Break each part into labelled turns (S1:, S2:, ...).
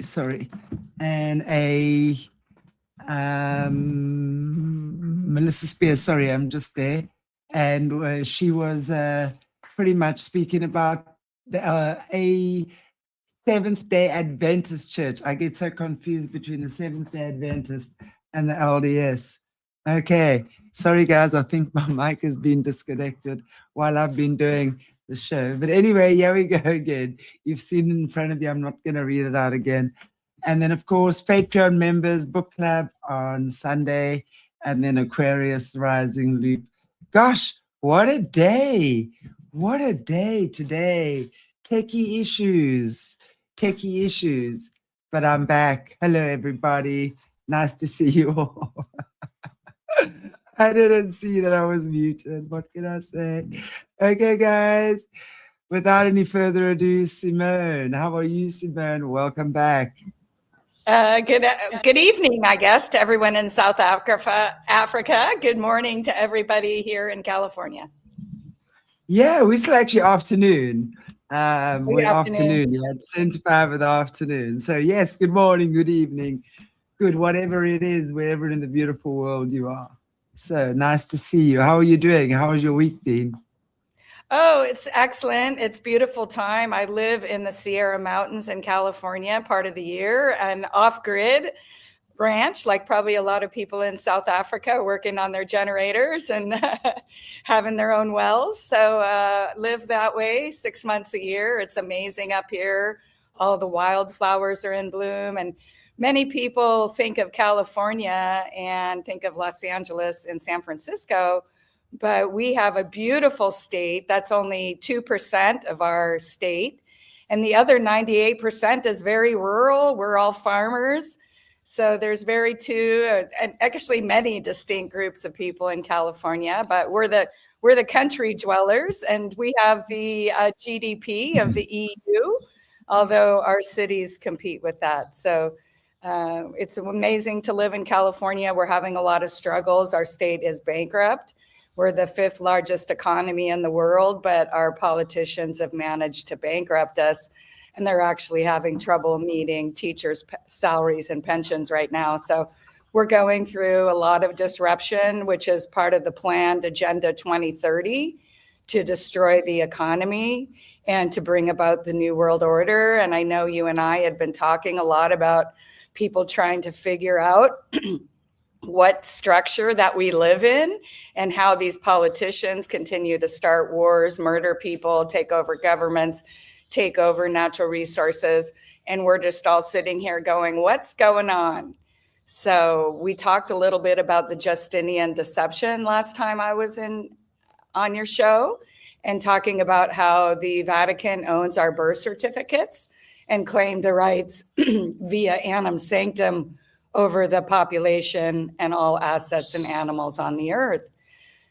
S1: sorry, and a Melissa Spears, sorry, I'm just there. And she was pretty much speaking about a Seventh-day Adventist church. I get so confused between the Seventh-day Adventist and the LDS. Okay, sorry guys, I think my mic has been disconnected while I've been doing the show. But anyway, here we go again. You've seen it in front of you. I'm not going to read it out again. And then, of course, Patreon members, book club on Sunday, and then Aquarius Rising Loop. Gosh, what a day. What a day today. Techie issues, but I'm back. Hello, everybody. Nice to see you all. I didn't see that I was muted. What can I say? Okay, guys, without any further ado, Simone. How are you, Simone? Welcome back.
S2: Good evening, I guess, to everyone in South Africa. Good morning to everybody here in California.
S1: Yeah, we're still actually afternoon. We're afternoon. Yeah, it's 10:05 in the afternoon. So yes, good morning, good evening, good whatever it is, wherever in the beautiful world you are. So nice to see you. How are you doing? How has your week been?
S2: Oh, it's excellent. It's beautiful time. I live in the Sierra Mountains in California part of the year, and off-grid ranch, like probably a lot of people in South Africa, working on their generators and having their own wells. So live that way 6 months a year. It's amazing up here. All the wildflowers are in bloom. And many people think of California and think of Los Angeles and San Francisco, but we have a beautiful state. That's only 2% of our state. And the other 98% is very rural. We're all farmers. So there's and actually many distinct groups of people in California, but we're the country dwellers, and we have the GDP of the EU, although our cities compete with that. So it's amazing to live in California. We're having a lot of struggles. Our state is bankrupt. We're the 5th largest economy in the world, but our politicians have managed to bankrupt us. And they're actually having trouble meeting teachers' salaries and pensions right now. So we're going through a lot of disruption, which is part of the planned Agenda 2030 to destroy the economy and to bring about the New World Order. And I know you and I had been talking a lot about people trying to figure out what structure that we live in and how these politicians continue to start wars, murder people, take over governments, take over natural resources, and we're just all sitting here going, what's going on? So we talked a little bit about the Justinian deception last time I was on your show, and talking about how the Vatican owns our birth certificates and claimed the rights via annum sanctum over the population and all assets and animals on the earth.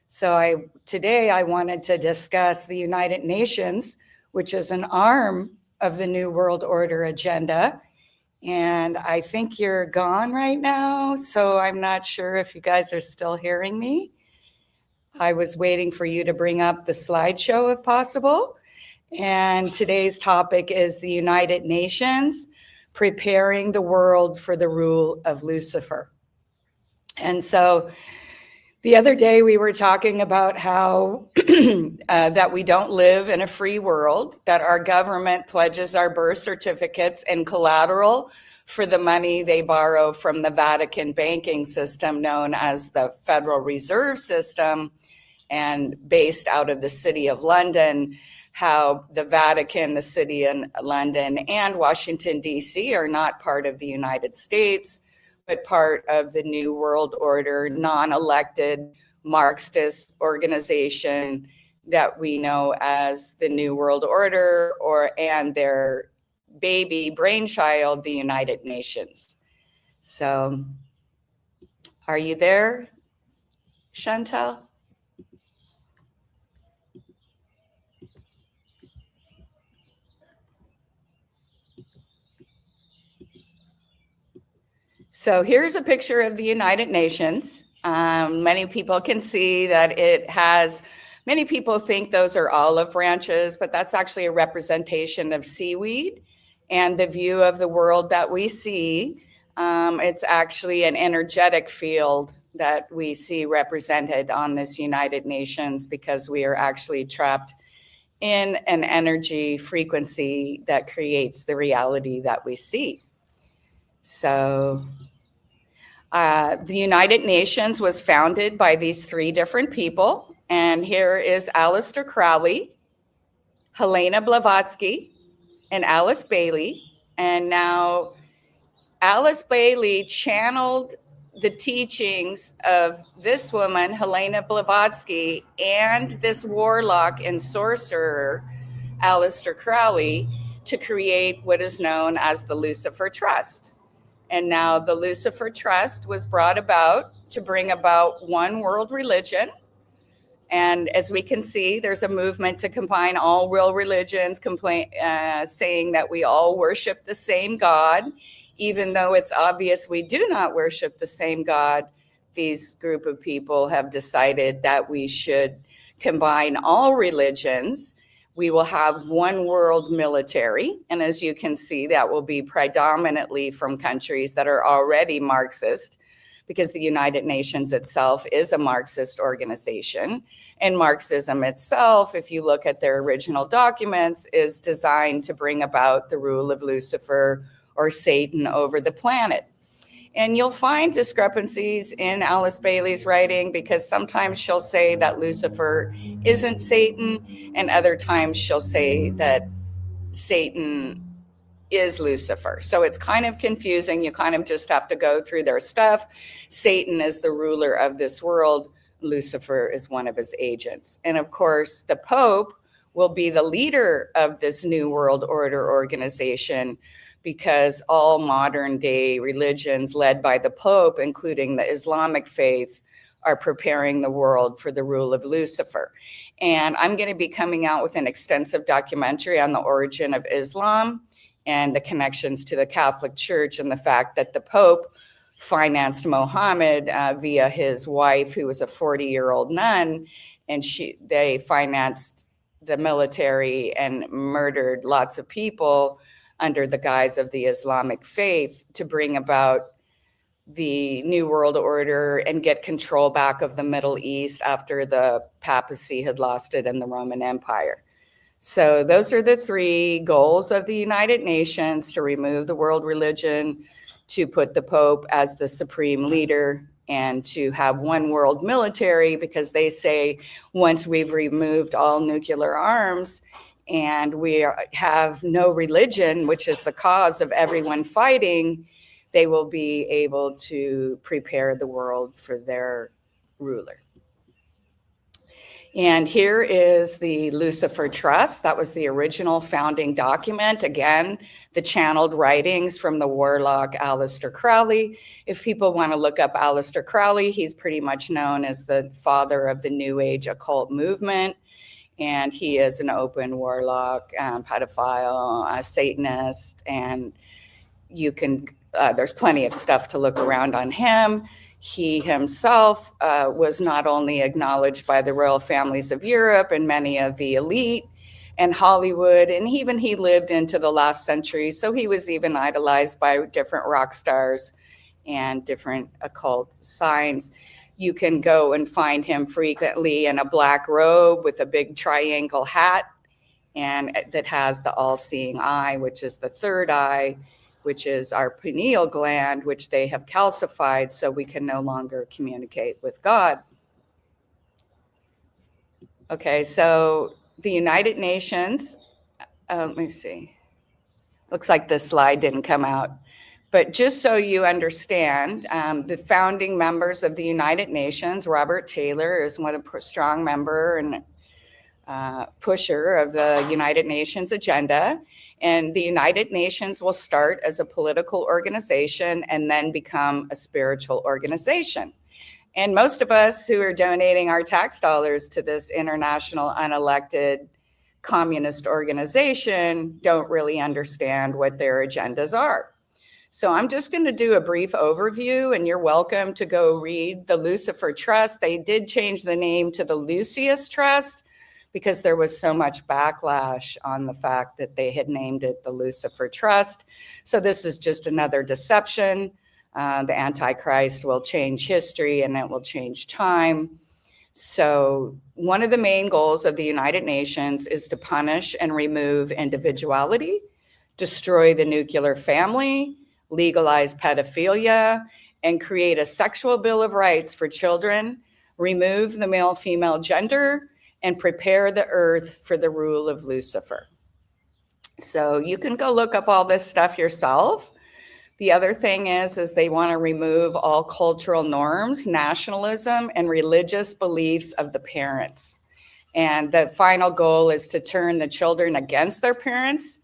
S2: So today I wanted to discuss the United Nations, which is an arm of the New World Order agenda. And I think you're gone right now, so I'm not sure if you guys are still hearing me. I was waiting for you to bring up the slideshow if possible. And today's topic is the United Nations, preparing the world for the rule of Lucifer. And so the other day we were talking about how that we don't live in a free world, that our government pledges our birth certificates and collateral for the money they borrow from the Vatican banking system known as the Federal Reserve System, and based out of the City of London, how the Vatican, the City of London, and Washington, D.C. are not part of the United States, but part of the New World Order, non-elected Marxist organization that we know as the New World Order, and their baby brainchild, the United Nations. So, are you there, Chantal? So here's a picture of the United Nations. Many people can see that it has, many people think those are olive branches, but that's actually a representation of seaweed. and the view of the world that we see. It's actually an energetic field that we see represented on this United Nations, because we are actually trapped in an energy frequency that creates the reality that we see. So the United Nations was founded by these three different people. And here is Aleister Crowley, Helena Blavatsky, and Alice Bailey. And now Alice Bailey channeled the teachings of this woman, Helena Blavatsky, and this warlock and sorcerer, Aleister Crowley, to create what is known as the Lucifer Trust. And now the Lucifer Trust was brought about to bring about one world religion. And as we can see, there's a movement to combine all world religions, saying that we all worship the same God. Even though it's obvious we do not worship the same God, these group of people have decided that we should combine all religions. We will have one world military. And as you can see, that will be predominantly from countries that are already Marxist, because the United Nations itself is a Marxist organization. And Marxism itself, if you look at their original documents, is designed to bring about the rule of Lucifer or Satan over the planet. And you'll find discrepancies in Alice Bailey's writing, because sometimes she'll say that Lucifer isn't Satan, and other times she'll say that Satan is Lucifer. So it's kind of confusing. You kind of just have to go through their stuff. Satan is the ruler of this world. Lucifer is one of his agents. And of course, the Pope will be the leader of this New World Order organization, because all modern day religions led by the Pope, including the Islamic faith, are preparing the world for the rule of Lucifer. And I'm going to be coming out with an extensive documentary on the origin of Islam and the connections to the Catholic Church, and the fact that the Pope financed Mohammed via his wife, who was a 40-year-old nun, and they financed the military and murdered lots of people under the guise of the Islamic faith to bring about the New World Order and get control back of the Middle East after the papacy had lost it in the Roman Empire. So those are the three goals of the United Nations: to remove the world religion, to put the Pope as the supreme leader, and to have one world military, because they say once we've removed all nuclear arms and we have no religion, which is the cause of everyone fighting, they will be able to prepare the world for their ruler. And here is the Lucifer Trust. That was the original founding document. Again, the channeled writings from the warlock Aleister Crowley. If people want to look up Aleister Crowley, he's pretty much known as the father of the New Age occult movement. And he is an open warlock, pedophile, Satanist, and you can, there's plenty of stuff to look around on him. He himself was not only acknowledged by the royal families of Europe and many of the elite and Hollywood, and even he lived into the last century. So he was even idolized by different rock stars and different occult signs. You can go and find him frequently in a black robe with a big triangle hat, and that has the all-seeing eye, which is the third eye, which is our pineal gland, which they have calcified so we can no longer communicate with God. Okay, so the United Nations, let me see. Looks like this slide didn't come out. But just so you understand, the founding members of the United Nations, Robert Taylor is one of a strong member and pusher of the United Nations agenda. And the United Nations will start as a political organization and then become a spiritual organization. And most of us who are donating our tax dollars to this international unelected communist organization don't really understand what their agendas are. So I'm just going to do a brief overview, and you're welcome to go read the Lucifer Trust. They did change the name to the Lucius Trust, because there was so much backlash on the fact that they had named it the Lucifer Trust. So this is just another deception. The Antichrist will change history and it will change time. So one of the main goals of the United Nations is to punish and remove individuality, destroy the nuclear family, legalize pedophilia, and create a sexual bill of rights for children, remove the male-female gender, and prepare the earth for the rule of Lucifer. So you can go look up all this stuff yourself. The other thing is they want to remove all cultural norms, nationalism, and religious beliefs of the parents. And the final goal is to turn the children against their parents.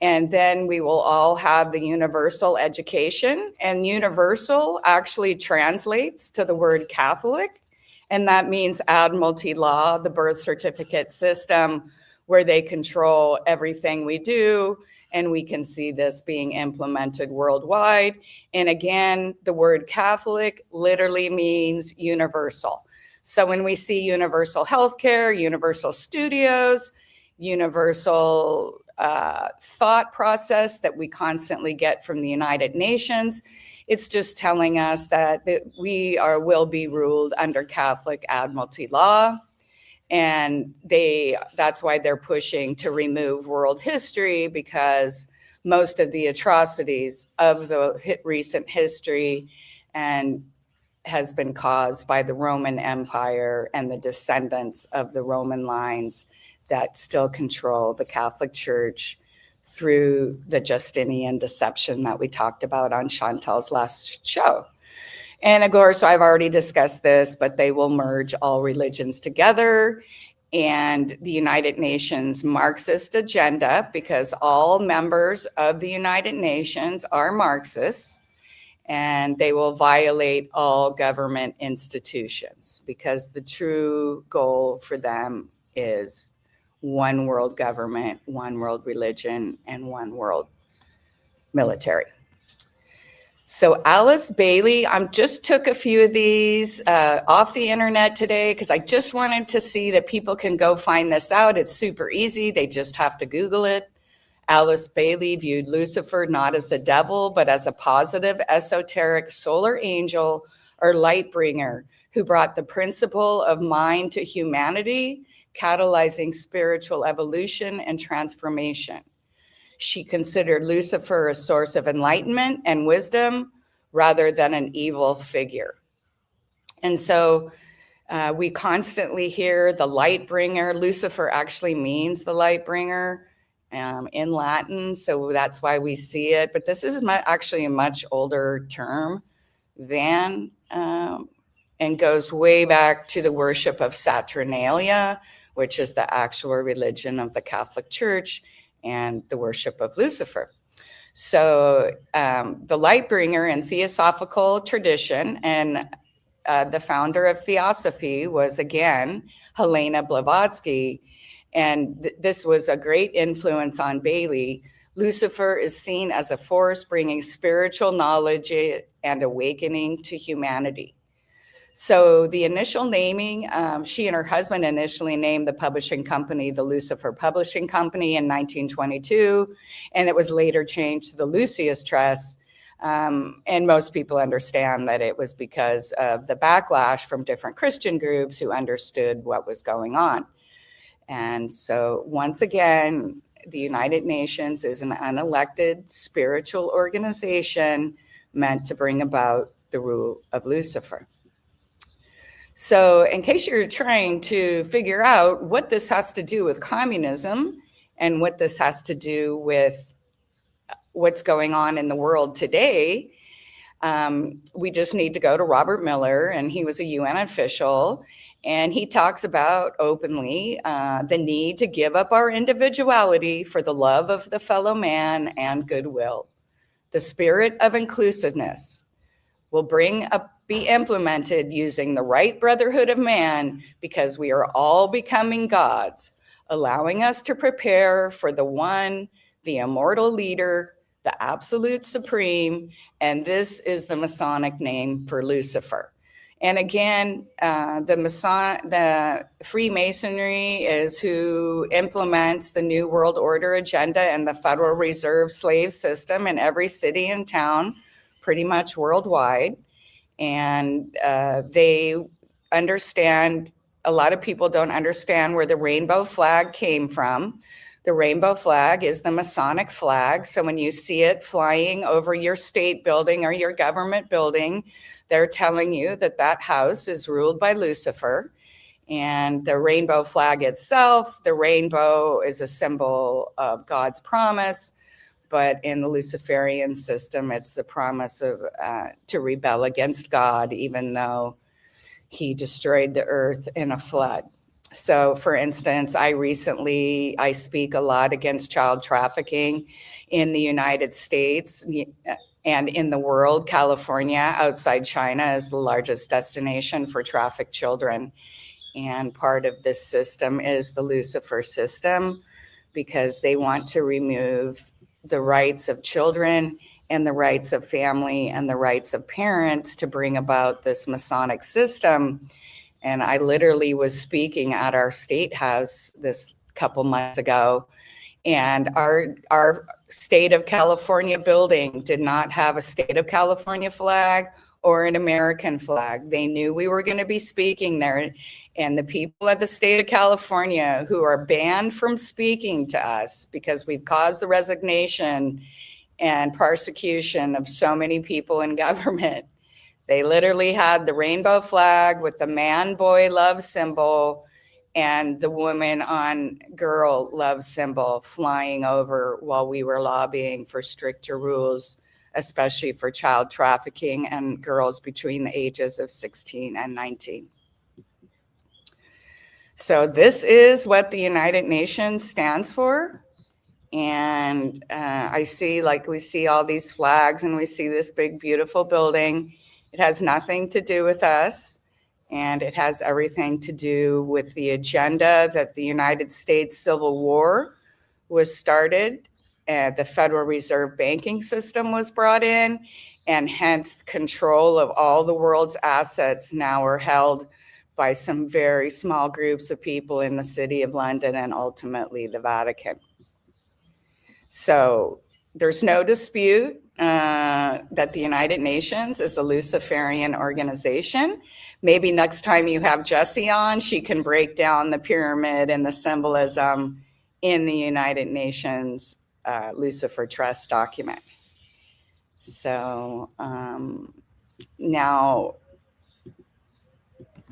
S2: And then we will all have the universal education. And universal actually translates to the word Catholic. And that means admiralty law, the birth certificate system, where they control everything we do. And we can see this being implemented worldwide. And again, the word Catholic literally means universal. So when we see universal healthcare, universal studios, universal thought process that we constantly get from the United Nations, it's just telling us that we will be ruled under Catholic admiralty law. And that's why they're pushing to remove world history, because most of the atrocities of the recent history and has been caused by the Roman Empire and the descendants of the Roman lines that still control the Catholic Church through the Justinian deception that we talked about on Chantal's last show. And of course, I've already discussed this, but they will merge all religions together. And the United Nations Marxist agenda, because all members of the United Nations are Marxists, and they will violate all government institutions, because the true goal for them is one world government, one world religion, and one world military. So Alice Bailey, I just took a few of these off the internet today because I just wanted to see that people can go find this out. It's super easy. They just have to Google it. Alice Bailey viewed Lucifer not as the devil, but as a positive, esoteric solar angel or light bringer who brought the principle of mind to humanity, catalyzing spiritual evolution and transformation. She considered Lucifer a source of enlightenment and wisdom rather than an evil figure. And so we constantly hear the light bringer. Lucifer actually means the light bringer in Latin, so that's why we see it. But this is actually a much older term than, and goes way back to the worship of Saturnalia, which is the actual religion of the Catholic Church, and the worship of Lucifer. So the light bringer in theosophical tradition, and the founder of theosophy was, again, Helena Blavatsky. And this was a great influence on Bailey. Lucifer is seen as a force bringing spiritual knowledge and awakening to humanity. So the initial naming, she and her husband initially named the publishing company the Lucifer Publishing Company in 1922, and it was later changed to the Lucius Trust. And most people understand that it was because of the backlash from different Christian groups who understood what was going on. And so once again, the United Nations is an unelected spiritual organization meant to bring about the rule of Lucifer. So in case you're trying to figure out what this has to do with communism and what this has to do with what's going on in the world today, we just need to go to Robert Miller, and he was a UN official, and he talks about openly the need to give up our individuality for the love of the fellow man and goodwill. The spirit of inclusiveness will be implemented using the right brotherhood of man, because we are all becoming gods, allowing us to prepare for the one, the immortal leader, the absolute supreme, and this is the Masonic name for Lucifer. And again, the Freemasonry is who implements the New World Order agenda and the Federal Reserve slave system in every city and town, pretty much worldwide. And they understand, a lot of people don't understand where the rainbow flag came from. The rainbow flag is the Masonic flag. So when you see it flying over your state building or your government building, they're telling you that that house is ruled by Lucifer. And the rainbow flag itself, the rainbow is a symbol of God's promise. But in the Luciferian system, it's the promise of to rebel against God, even though he destroyed the earth in a flood. So, for instance, I speak a lot against child trafficking in the United States and in the world. California, outside China, is the largest destination for trafficked children. And part of this system is the Lucifer system, because they want to remove the rights of children and the rights of family and the rights of parents to bring about this Masonic system. And I literally was speaking at our state house this couple months ago, and our state of California building did not have a state of California flag or an American flag. They knew we were going to be speaking there, and the people at the state of California who are banned from speaking to us because we've caused the resignation and persecution of so many people in government, they literally had the rainbow flag with the man-boy love symbol and the woman on girl love symbol flying over while we were lobbying for stricter rules, especially for child trafficking and girls between the ages of 16 and 19. So this is what the United Nations stands for. And we see all these flags and we see this big, beautiful building. It has nothing to do with us. And it has everything to do with the agenda that the United States Civil War was started, and the Federal Reserve banking system was brought in, and hence control of all the world's assets now are held by some very small groups of people in the City of London and ultimately the Vatican. So there's no dispute that the United Nations is a Luciferian organization. Maybe next time you have Jessie on, she can break down the pyramid and the symbolism in the United Nations Lucifer Trust document. So now,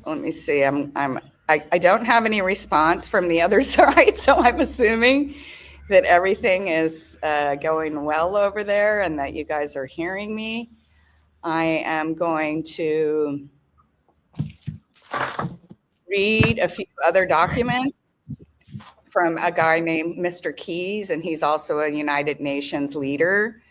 S2: let me see. I don't have any response from the other side, so I'm assuming that everything is going well over there and that you guys are hearing me. I am going to read a few other documents from a guy named Mr. Keys, and he's also a United Nations leader.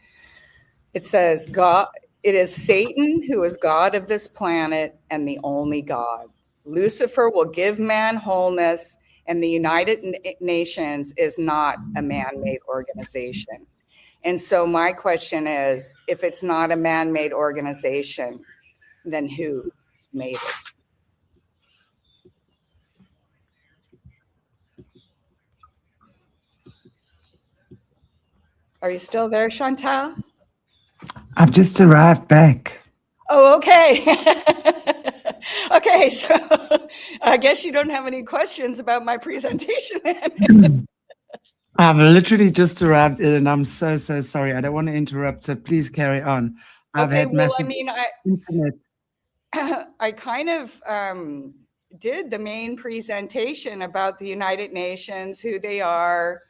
S2: It says, God, it is Satan who is God of this planet and the only God. Lucifer will give man wholeness, and the United Nations is not a man-made organization. And so my question is, if it's not a man-made organization, then who made it? Are you still there, Chantal?
S1: I've just arrived back.
S2: Oh, okay. Okay, so I guess you don't have any questions about my presentation then.
S1: I've literally just arrived in and I'm so sorry. I don't want to interrupt, so please carry on. I've had massive internet.
S2: I kind of did the main presentation about the United Nations, who they are,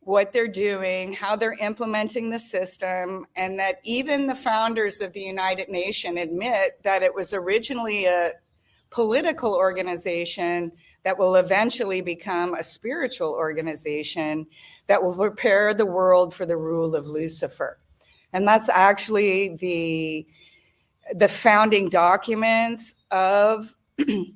S2: what they're doing, how they're implementing the system, and that even the founders of the United Nations admit that it was originally a political organization that will eventually become a spiritual organization that will prepare the world for the rule of Lucifer. And that's actually the founding documents of the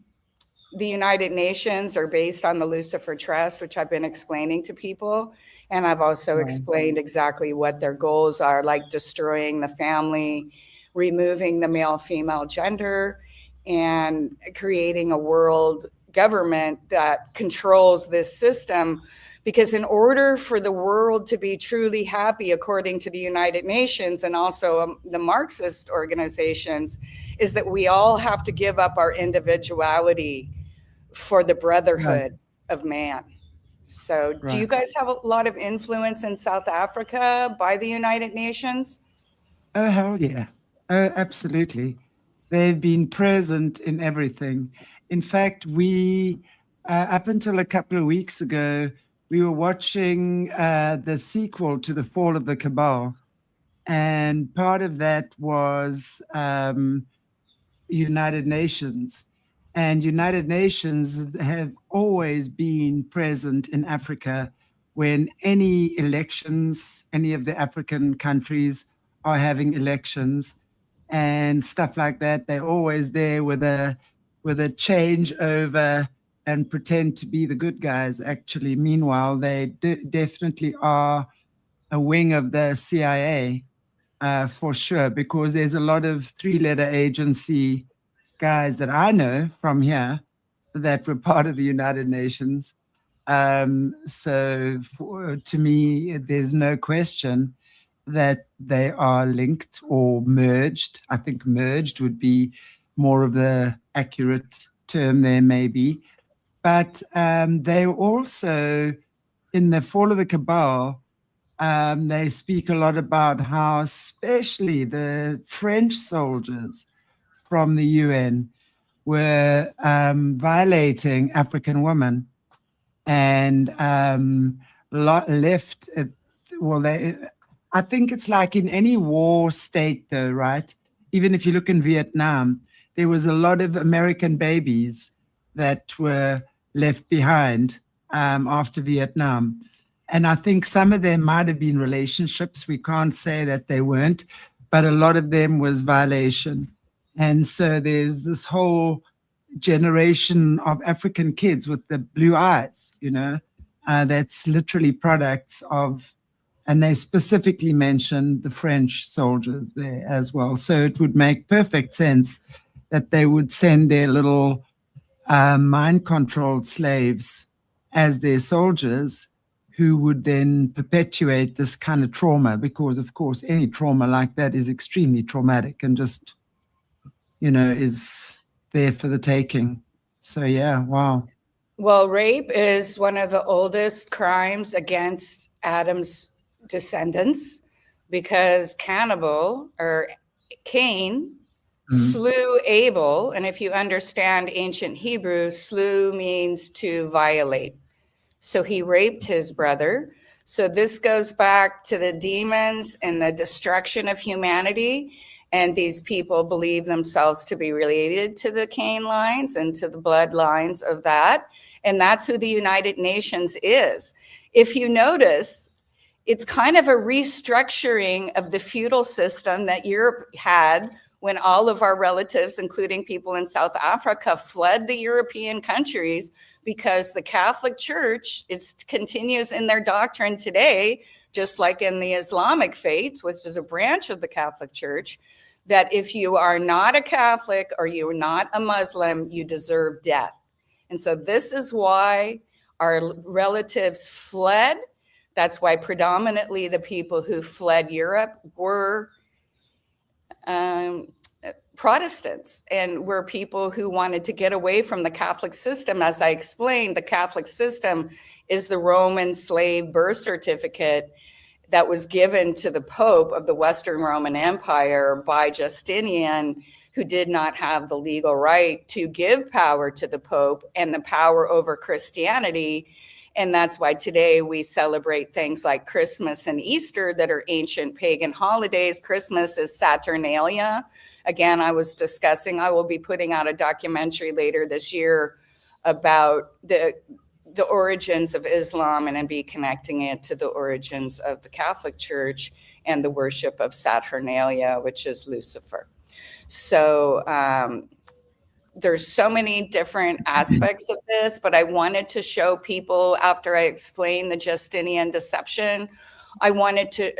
S2: United Nations are based on the Lucifer Trust, which I've been explaining to people. And I've also explained exactly what their goals are, like destroying the family, removing the male-female gender, and creating a world government that controls this system. Because in order for the world to be truly happy, according to the United Nations and also the Marxist organizations, is that we all have to give up our individuality for the
S1: Right,
S2: brotherhood of man. So, do you
S1: right.
S2: guys have a lot of influence in South Africa by the United Nations?
S1: Oh, hell yeah. Oh, absolutely. They've been present in everything. In fact, up until a couple of weeks ago, we were watching the sequel to The Fall of the Cabal. And part of that was United Nations. And United Nations have always been present in Africa when any elections, any of the African countries are having elections and stuff like that. They're always there with a changeover and pretend to be the good guys. Actually, meanwhile, they definitely are a wing of the CIA for sure, because there's a lot of three-letter agency guys that I know from here that were part of the United Nations. To me, there's no question that they are linked or merged. I think merged would be more of the accurate term there, maybe. But they also, in the Fall of the Cabal, they speak a lot about how, especially the French soldiers from the UN, were violating African women and left. Well, I think it's like in any war state, though, right? Even if you look in Vietnam, there was a lot of American babies that were left behind after Vietnam. And I think some of them might have been relationships. We can't say that they weren't, but a lot of them was violation. And so there's this whole generation of African kids with the blue eyes, that's literally products of, and they specifically mentioned the French soldiers there as well. So it would make perfect sense that they would send their little mind-controlled slaves as their soldiers, who would then perpetuate this kind of trauma, because, of course, any trauma like that is extremely traumatic and just, is there for the taking. So, yeah, wow.
S2: Well, rape is one of the oldest crimes against Adam's descendants, because cannibal or Cain slew Abel. And if you understand ancient Hebrew, slew means to violate. So he raped his brother. So this goes back to the demons and the destruction of humanity. And these people believe themselves to be related to the Cain lines and to the bloodlines of that. And that's who the United Nations is. If you notice, it's kind of a restructuring of the feudal system that Europe had when all of our relatives, including people in South Africa, fled the European countries, because the Catholic Church continues in their doctrine today, just like in the Islamic faith, which is a branch of the Catholic Church, that if you are not a Catholic or you're not a Muslim, you deserve death. And so this is why our relatives fled. That's why predominantly the people who fled Europe were Protestants, and were people who wanted to get away from the Catholic system. As I explained, the Catholic system is the Roman slave birth certificate that was given to the Pope of the Western Roman Empire by Justinian, who did not have the legal right to give power to the Pope and the power over Christianity. And that's why today we celebrate things like Christmas and Easter that are ancient pagan holidays. Christmas is Saturnalia. Again, I will be putting out a documentary later this year about the origins of Islam, and then be connecting it to the origins of the Catholic Church and the worship of Saturnalia, which is Lucifer. So there's so many different aspects of this, but I wanted to show people, after I explained the Justinian deception, I wanted to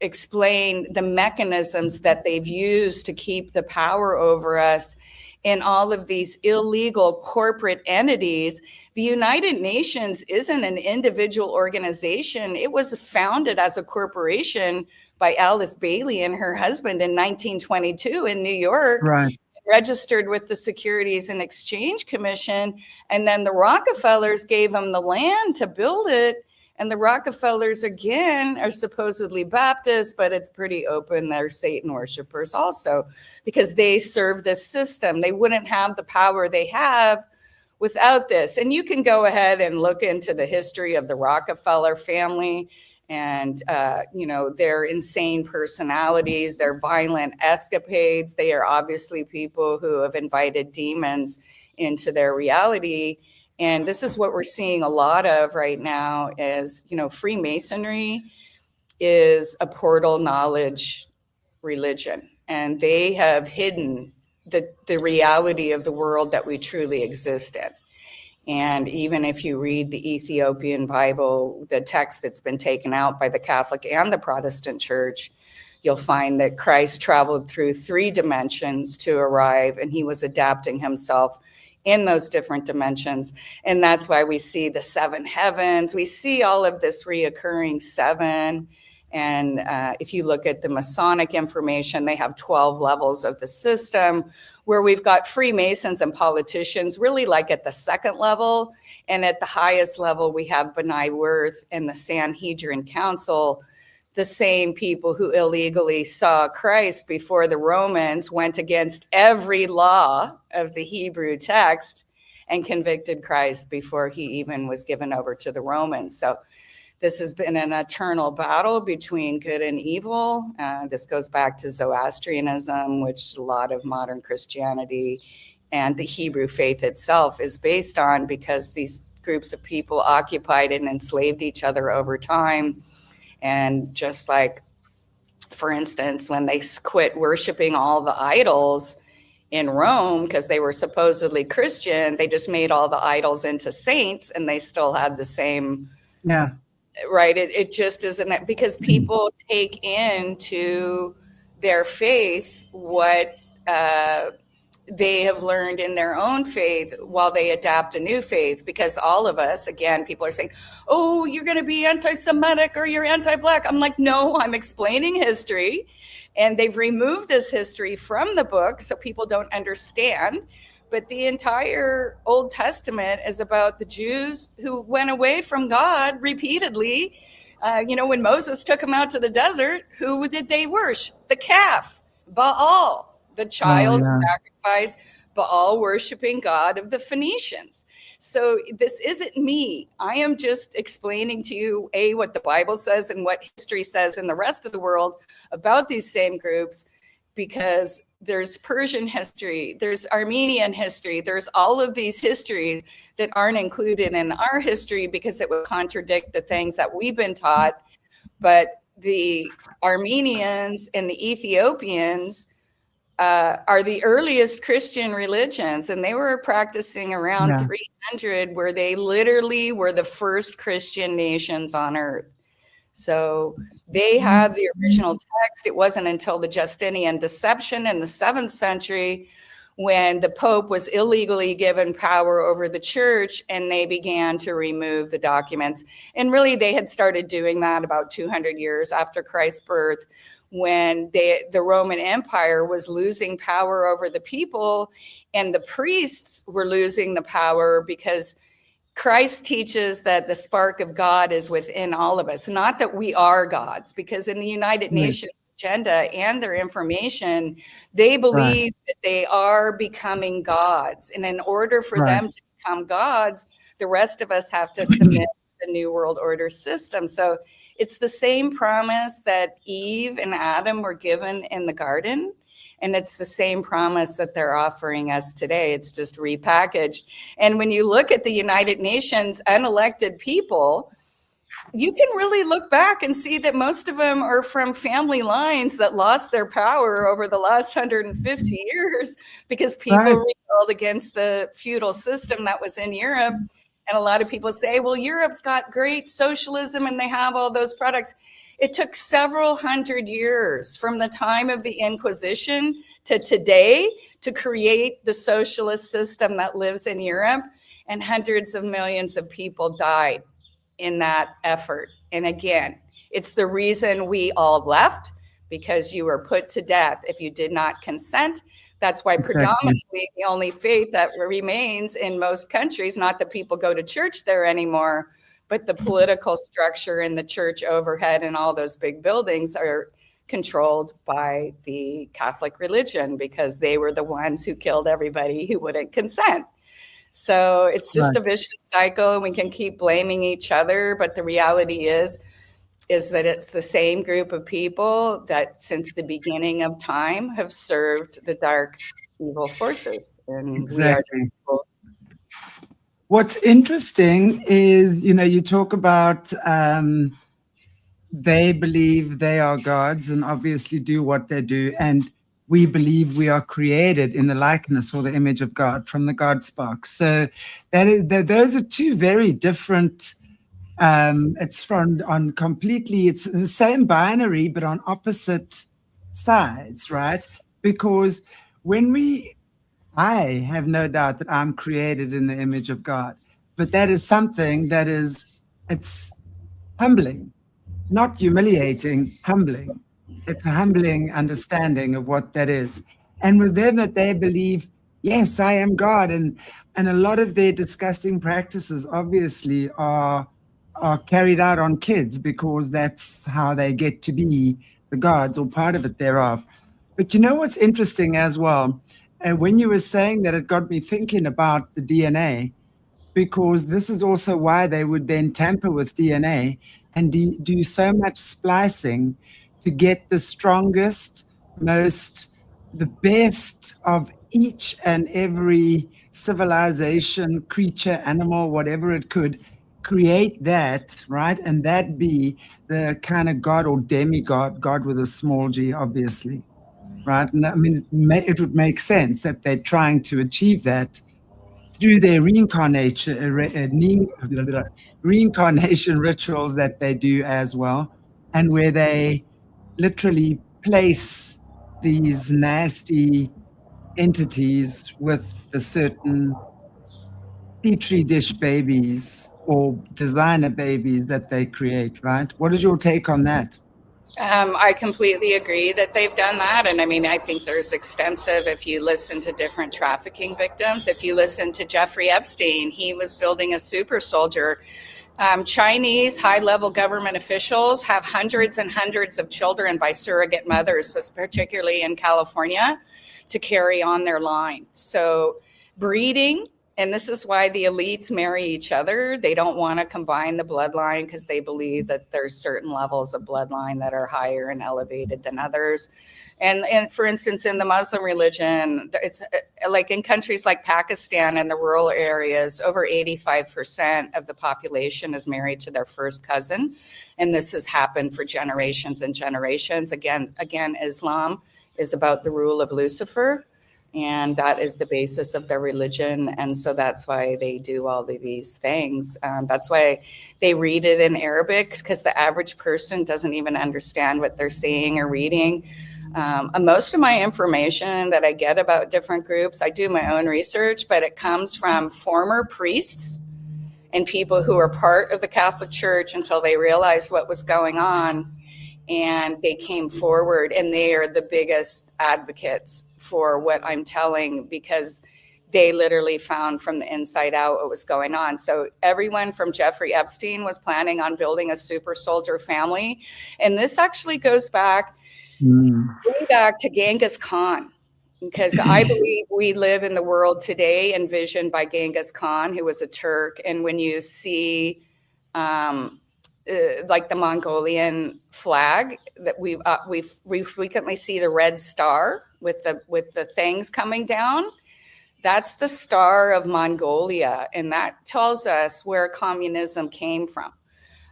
S2: explain the mechanisms that they've used to keep the power over us in all of these illegal corporate entities. The United Nations isn't an individual organization. It was founded as a corporation by Alice Bailey and her husband in 1922 in New York.
S1: Right.
S2: Registered with the Securities and Exchange Commission. And then the Rockefellers gave them the land to build it. And the Rockefellers, again, are supposedly Baptist, but it's pretty open. They're Satan worshipers also, because they serve this system. They wouldn't have the power they have without this. And you can go ahead and look into the history of the Rockefeller family and, their insane personalities, their violent escapades. They are obviously people who have invited demons into their reality. And this is what we're seeing a lot of right now is, Freemasonry is a portal knowledge religion, and they have hidden the reality of the world that we truly exist in. And even if you read the Ethiopian Bible, the text that's been taken out by the Catholic and the Protestant Church, you'll find that Christ traveled through 3 dimensions to arrive, and he was adapting himself in those different dimensions. And that's why we see the 7 heavens. We see all of this reoccurring 7. And if you look at the Masonic information, they have 12 levels of the system, where we've got Freemasons and politicians really like at the 2nd level. And at the highest level, we have B'nai Worth and the Sanhedrin Council, the same people who illegally saw Christ before the Romans went against every law of the Hebrew text and convicted Christ before he even was given over to the Romans. So this has been an eternal battle between good and evil. This goes back to Zoroastrianism, which a lot of modern Christianity and the Hebrew faith itself is based on, because these groups of people occupied and enslaved each other over time. And just like, for instance, when they quit worshiping all the idols in Rome because they were supposedly Christian, they just made all the idols into saints, and they still had the same.
S1: Yeah.
S2: Right. It just isn't, because people take into their faith what they have learned in their own faith while they adapt a new faith. Because all of us, again, people are saying, oh, you're going to be anti-Semitic or you're anti-Black. I'm like, no, I'm explaining history. And they've removed this history from the book so people don't understand. But the entire Old Testament is about the Jews who went away from God repeatedly. When Moses took them out to the desert, who did they worship? The calf, Baal, the child sacrifice, Baal worshiping God of the Phoenicians. So this isn't me. I am just explaining to you, what the Bible says and what history says in the rest of the world about these same groups, because there's Persian history, there's Armenian history, there's all of these histories that aren't included in our history because it would contradict the things that we've been taught. But the Armenians and the Ethiopians are the earliest Christian religions, and they were practicing around 300, where they literally were the first Christian nations on earth. So they had the original text. It wasn't until the Justinian deception in the 7th century when the Pope was illegally given power over the church, and they began to remove the documents. And really, they had started doing that about 200 years after Christ's birth, when the Roman Empire was losing power over the people, and the priests were losing the power, because Christ teaches that the spark of God is within all of us, not that we are gods, because in the United Nations agenda and their information, they believe that they are becoming gods. And in order for them to become gods, the rest of us have to submit to the New World Order system. So it's the same promise that Eve and Adam were given in the garden. And it's the same promise that they're offering us today. It's just repackaged. And when you look at the United Nations unelected people, you can really look back and see that most of them are from family lines that lost their power over the last 150 years because people rebelled against the feudal system that was in Europe. And a lot of people say, well, Europe's got great socialism and they have all those products. It took several hundred years from the time of the Inquisition to today to create the socialist system that lives in Europe. And hundreds of millions of people died in that effort. And again, it's the reason we all left, because you were put to death if you did not consent. That's why predominantly the only faith that remains in most countries, not that people go to church there anymore, but the political structure and the church overhead and all those big buildings are controlled by the Catholic religion, because they were the ones who killed everybody who wouldn't consent. So it's just a vicious cycle, and we can keep blaming each other. But the reality is that it's the same group of people that since the beginning of time have served the dark evil forces. And
S1: exactly. What's interesting is, you talk about they believe they are gods and obviously do what they do. And we believe we are created in the likeness or the image of God from the God spark. So those are two very different. It's it's the same binary, but on opposite sides, right? Because I have no doubt that I'm created in the image of God, but that is something it's humbling, not humiliating, humbling. It's a humbling understanding of what that is. And with them, that they believe, yes, I am God. And a lot of their disgusting practices obviously are carried out on kids, because that's how they get to be the gods, or part of it thereof. But what's interesting as well, when you were saying that, it got me thinking about the DNA, because this is also why they would then tamper with DNA and do so much splicing to get the strongest, the best of each and every civilization, creature, animal, whatever it could, create that, right? And that be the kind of God or demigod, God with a small g, obviously, right? And I mean, it would make sense that they're trying to achieve that through their reincarnation rituals that they do as well, and where they literally place these nasty entities with the certain petri dish babies or designer babies that they create, right? What is your take on that?
S2: I completely agree that they've done that. And I mean, I think there's extensive, if you listen to different trafficking victims, if you listen to Jeffrey Epstein, he was building a super soldier. Chinese high-level government officials have hundreds and hundreds of children by surrogate mothers, particularly in California, to carry on their line. So breeding, and this is why the elites marry each other. They don't want to combine the bloodline because they believe that there's certain levels of bloodline that are higher and elevated than others. And for instance, in the Muslim religion, it's like in countries like Pakistan and the rural areas, over 85% of the population is married to their first cousin. And this has happened for generations and generations. Again, Islam is about the rule of Lucifer. And that is the basis of their religion. And so that's why they do all of these things. That's why they read it in Arabic, because the average person doesn't even understand what they're seeing or reading. Most of my information that I get about different groups, I do my own research, but it comes from former priests and people who were part of the Catholic Church until they realized what was going on. And they came forward, and they are the biggest advocates for what I'm telling, because they literally found from the inside out what was going on. So everyone from Jeffrey Epstein was planning on building a super soldier family. And this actually goes back way back to Genghis Khan, because I believe we live in the world today envisioned by Genghis Khan, who was a Turk. And when you see like the Mongolian flag, that we frequently see the red star with the things coming down. That's the star of Mongolia, and that tells us where communism came from.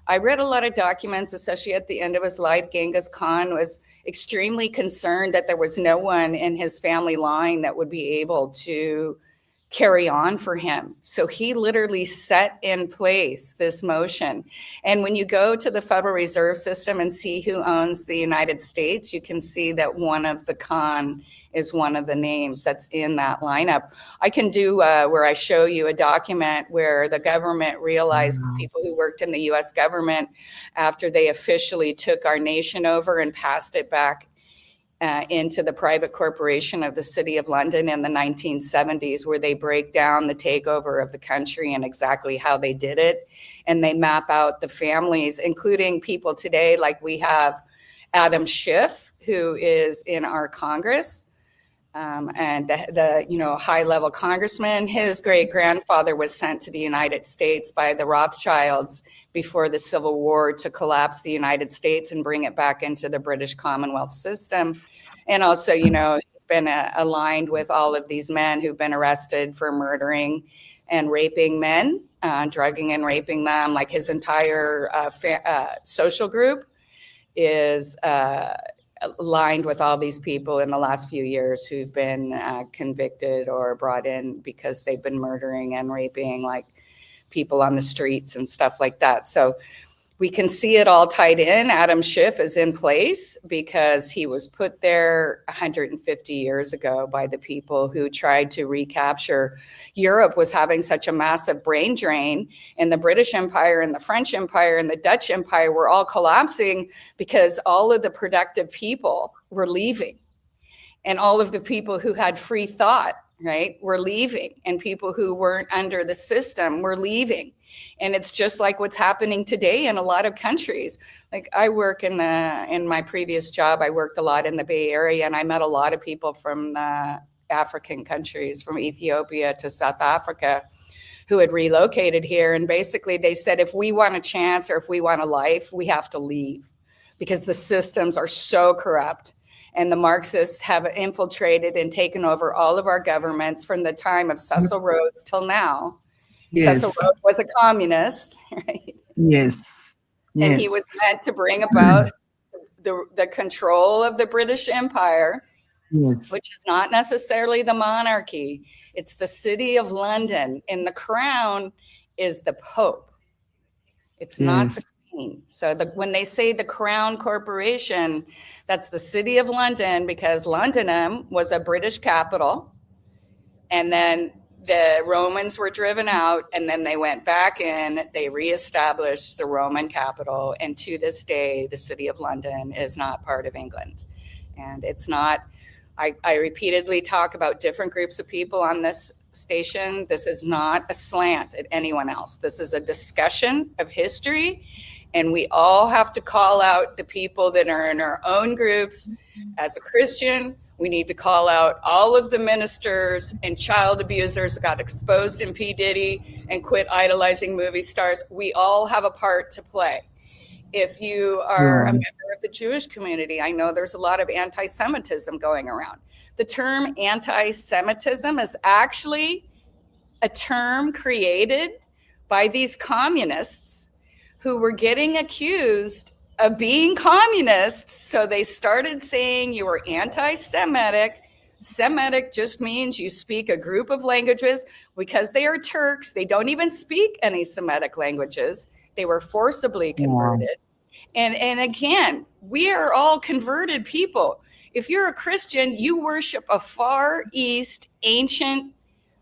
S2: I read a lot of documents, especially at the end of his life. Genghis Khan was extremely concerned that there was no one in his family line that would be able to carry on for him. So he literally set in place this motion. And when you go to the Federal Reserve System and see who owns the United States, you can see that one of the Khan is one of the names that's in that lineup. I can do where I show you a document where the government realized the people who worked in the US government, after they officially took our nation over and passed it back into the private corporation of the City of London in the 1970s, where they break down the takeover of the country and exactly how they did it. And they map out the families, including people today, like we have Adam Schiff, who is in our Congress, and the high-level congressman. His great-grandfather was sent to the United States by the Rothschilds before the Civil War to collapse the United States and bring it back into the British Commonwealth system. And also, he's been aligned with all of these men who've been arrested for murdering and raping men, drugging and raping them. Like his entire social group is aligned with all these people in the last few years who've been convicted or brought in because they've been murdering and raping like people on the streets and stuff like that. So we can see it all tied in. Adam Schiff is in place because he was put there 150 years ago by the people who tried to recapture. Europe was having such a massive brain drain, and the British Empire and the French Empire and the Dutch Empire were all collapsing because all of the productive people were leaving, and all of the people who had free thought, right, were leaving, and people who weren't under the system were leaving. And it's just like what's happening today in a lot of countries. Like I work in my previous job, I worked a lot in the Bay Area, and I met a lot of people from the African countries, from Ethiopia to South Africa, who had relocated here. And basically they said, if we want a chance or if we want a life, we have to leave because the systems are so corrupt. And the Marxists have infiltrated and taken over all of our governments from the time of Cecil Rhodes till now. Yes. Cecil Rhodes was a communist, right?
S1: Yes.
S2: And he was meant to bring about the control of the British Empire, which is not necessarily the monarchy. It's the City of London, and the crown is the Pope. It's not the Queen. So when they say the Crown Corporation, that's the City of London, because Londonum was a British capital, and then the Romans were driven out, and then they went back in, they reestablished the Roman capital. And to this day, the City of London is not part of England. And it's not, I repeatedly talk about different groups of people on this station. This is not a slant at anyone else. This is a discussion of history. And we all have to call out the people that are in our own groups. As a Christian, we need to call out all of the ministers and child abusers that got exposed in P. Diddy and quit idolizing movie stars. We all have a part to play. If you are a member of the Jewish community, I know there's a lot of anti-Semitism going around. The term anti-Semitism is actually a term created by these communists who were getting accused of being communists. So they started saying you were anti-Semitic. Semitic just means you speak a group of languages. Because they are Turks, they don't even speak any Semitic languages. They were forcibly converted. And again, we are all converted people. If you're a Christian, you worship a Far East ancient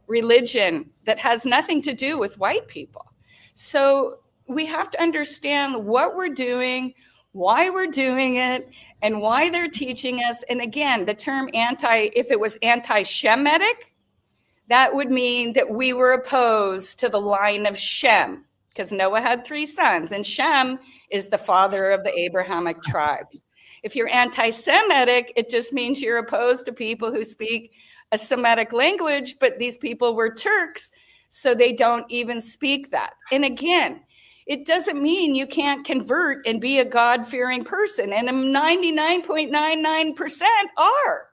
S2: religion that has nothing to do with white people. So we have to understand what we're doing, why we're doing it, and why they're teaching us. And again, the term if it was anti-Shemitic, that would mean that we were opposed to the line of Shem, because Noah had 3 sons, and Shem is the father of the Abrahamic tribes. If you're anti-Semitic, it just means you're opposed to people who speak a Semitic language, but these people were Turks, so they don't even speak that. And again, it doesn't mean you can't convert and be a God-fearing person, and 99.99% are.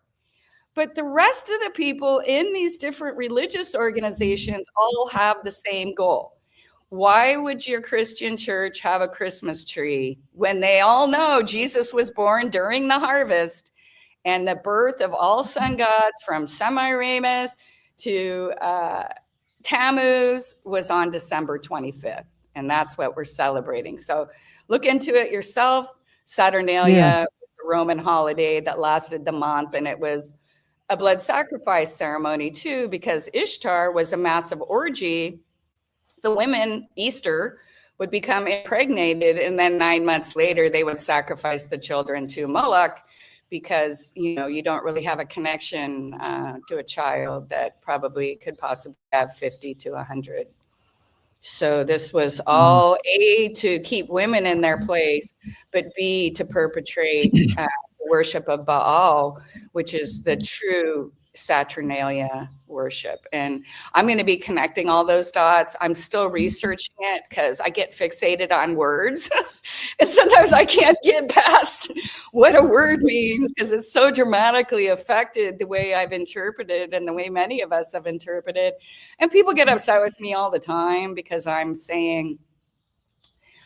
S2: But the rest of the people in these different religious organizations all have the same goal. Why would your Christian church have a Christmas tree when they all know Jesus was born during the harvest and the birth of all sun gods from Semiramis to Tammuz was on December 25th, and that's what we're celebrating. So look into it yourself. Saturnalia was a Roman holiday that lasted the month, and it was a blood sacrifice ceremony too, because Ishtar was a massive orgy. The women, Easter, would become impregnated, and then 9 months later, they would sacrifice the children to Moloch, because you don't really have a connection to a child that probably could possibly have 50 to 100. So this was all A, to keep women in their place, but B, to perpetrate worship of Baal, which is the true Saturnalia worship. And I'm going to be connecting all those dots. I'm still researching it because I get fixated on words. And sometimes I can't get past what a word means because it's so dramatically affected the way I've interpreted and the way many of us have interpreted. And people get upset with me all the time because I'm saying,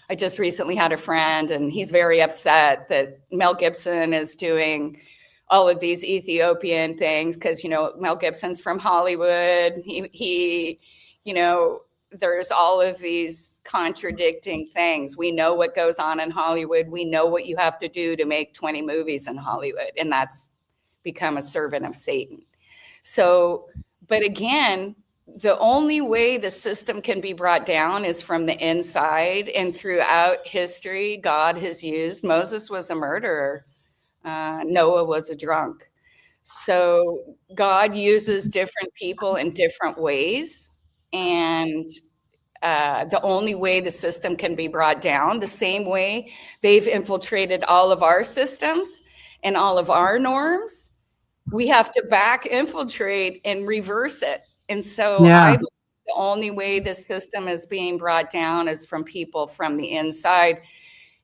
S2: I just recently had a friend and he's very upset that Mel Gibson is doing all of these Ethiopian things because, Mel Gibson's from Hollywood. He there's all of these contradicting things. We know what goes on in Hollywood. We know what you have to do to make 20 movies in Hollywood, and that's become a servant of Satan. So, but again, the only way the system can be brought down is from the inside, and throughout history, God has used. Moses was a murderer. Noah was a drunk. So God uses different people in different ways. And the only way the system can be brought down, the same way they've infiltrated all of our systems and all of our norms, we have to back infiltrate and reverse it. And so I believe the only way this system is being brought down is from people from the inside.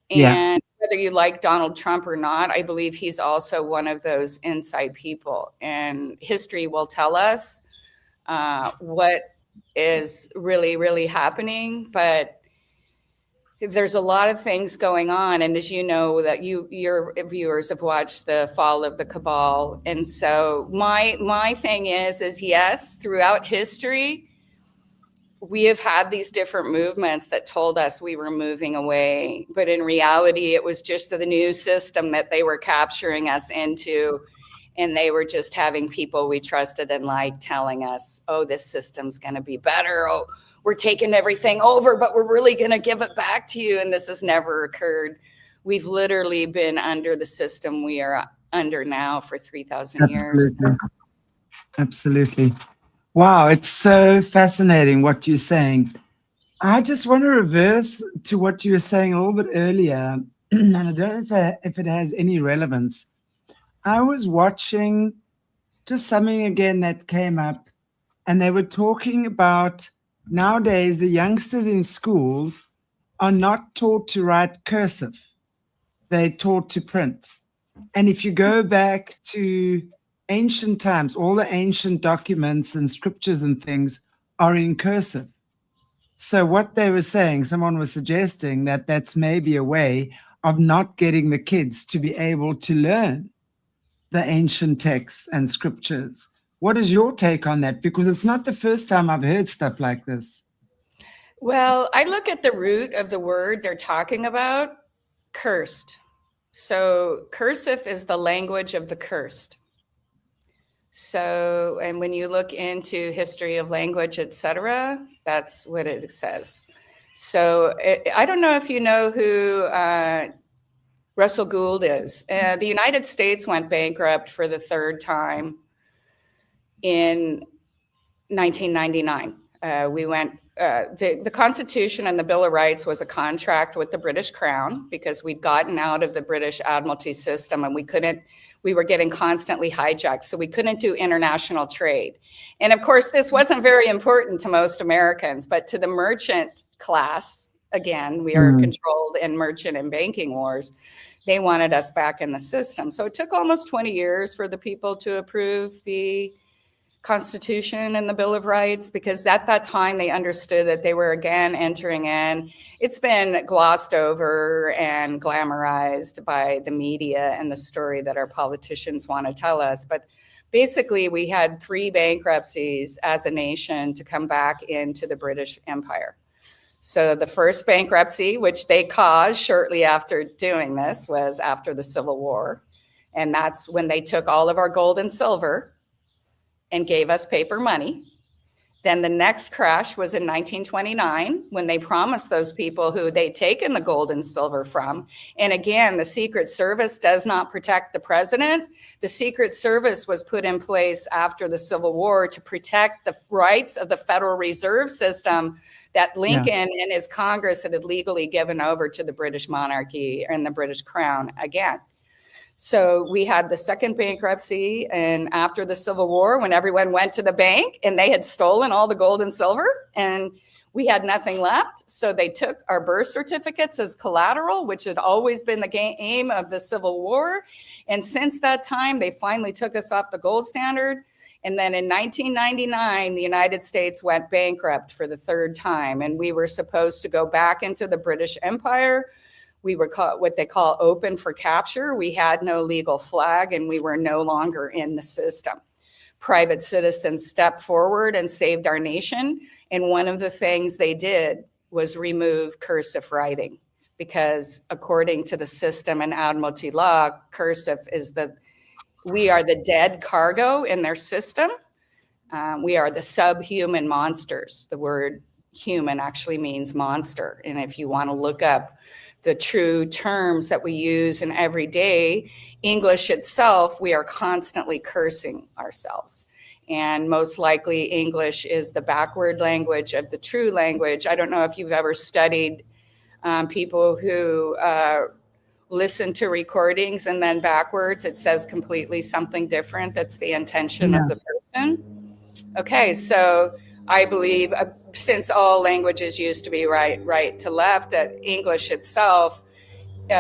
S2: And whether you like Donald Trump or not, I believe he's also one of those inside people. And history will tell us what is really, really happening. But there's a lot of things going on. And as you know, that your viewers have watched the fall of the cabal. And so my thing is yes, throughout history, we have had these different movements that told us we were moving away, but in reality, it was just the new system that they were capturing us into. And they were just having people we trusted and liked telling us, oh, this system's going to be better. Oh, we're taking everything over, but we're really going to give it back to you. And this has never occurred. We've literally been under the system we are under now for 3,000 years.
S1: Absolutely. Wow, it's so fascinating what you're saying. I just want to reverse to what you were saying a little bit earlier, and I don't know if it has any relevance. I was watching just something again that came up, and they were talking about nowadays the youngsters in schools are not taught to write cursive. They're taught to print. And if you go back to ancient times, all the ancient documents and scriptures and things are in cursive. So what they were saying, someone was suggesting that that's maybe a way of not getting the kids to be able to learn the ancient texts and scriptures. What is your take on that? Because it's not the first time I've heard stuff like this.
S2: Well, I look at the root of the word they're talking about, cursed. So cursive is the language of the cursed. So, and when you look into history of language, etc., that's what it says. So I don't know if you know who Russell Gould is. The United States went bankrupt for the third time in 1999. The Constitution and the Bill of Rights was a contract with the British Crown because we'd gotten out of the British Admiralty system and we were getting constantly hijacked, so we couldn't do international trade. And of course, this wasn't very important to most Americans, but to the merchant class, again, we are controlled in merchant and banking wars. They wanted us back in the system. So it took almost 20 years for the people to approve the Constitution and the Bill of Rights, because at that time they understood that they were again entering in. It's been glossed over and glamorized by the media and the story that our politicians want to tell us. But basically we had 3 bankruptcies as a nation to come back into the British Empire. So the first bankruptcy, which they caused shortly after doing this, was after the Civil War. And that's when they took all of our gold and silver and gave us paper money. Then the next crash was in 1929 when they promised those people who they'd taken the gold and silver from. And again, the Secret Service does not protect the president. The Secret Service was put in place after the Civil War to protect the rights of the Federal Reserve System that Lincoln and his Congress had legally given over to the British monarchy and the British crown again. So we had the second bankruptcy, and after the Civil War, when everyone went to the bank and they had stolen all the gold and silver and we had nothing left. So they took our birth certificates as collateral, which had always been the aim of the Civil War. And since that time, they finally took us off the gold standard. And then in 1999, the United States went bankrupt for the 3rd time, and we were supposed to go back into the British Empire. We were what they call open for capture. We had no legal flag and we were no longer in the system. Private citizens stepped forward and saved our nation. And one of the things they did was remove cursive writing, because according to the system and Admiralty law, cursive is we are the dead cargo in their system. We are the subhuman monsters. The word human actually means monster. And if you want to look up the true terms that we use in everyday English itself, we are constantly cursing ourselves. And most likely English is the backward language of the true language. I don't know if you've ever studied people who listen to recordings and then backwards, it says completely something different. That's the intention of the person. Okay, so I believe since all languages used to be right to left, that English itself,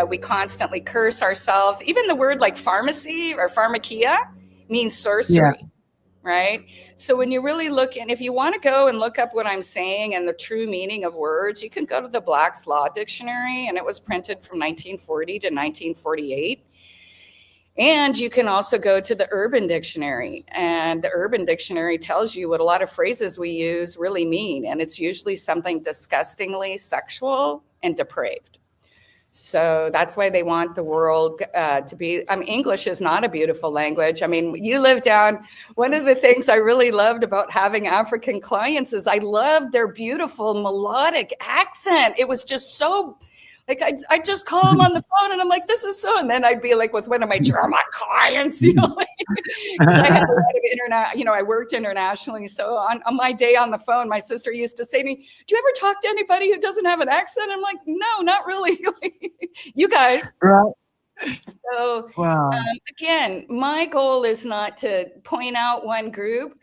S2: we constantly curse ourselves. Even the word like pharmacy or pharmakia means sorcery, right? So when you really look, and if you want to go and look up what I'm saying and the true meaning of words, you can go to the Black's Law Dictionary, and it was printed from 1940 to 1948. And you can also go to the Urban Dictionary, and the Urban Dictionary tells you what a lot of phrases we use really mean. And it's usually something disgustingly sexual and depraved. So that's why they want the world to be, English is not a beautiful language. I mean, you live down, one of the things I really loved about having African clients is I loved their beautiful melodic accent. It was just so, like, I just call them on the phone and I'm like, this is so, and then I'd be like with one of my German clients, you know, like, 'cause I had a lot of I worked internationally. So on my day on the phone, my sister used to say to me, do you ever talk to anybody who doesn't have an accent? I'm like, no, not really. You guys.
S1: Right.
S2: So again, my goal is not to point out one group.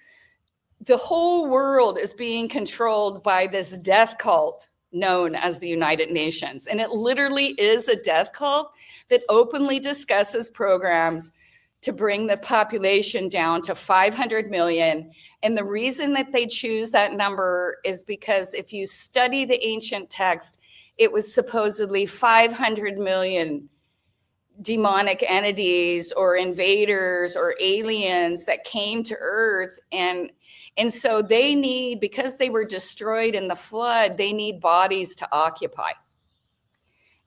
S2: The whole world is being controlled by this death cult known as the United Nations. And it literally is a death cult that openly discusses programs to bring the population down to 500 million. And the reason that they choose that number is because if you study the ancient text, it was supposedly 500 million demonic entities or invaders or aliens that came to Earth. And so they need, because they were destroyed in the flood, they need bodies to occupy.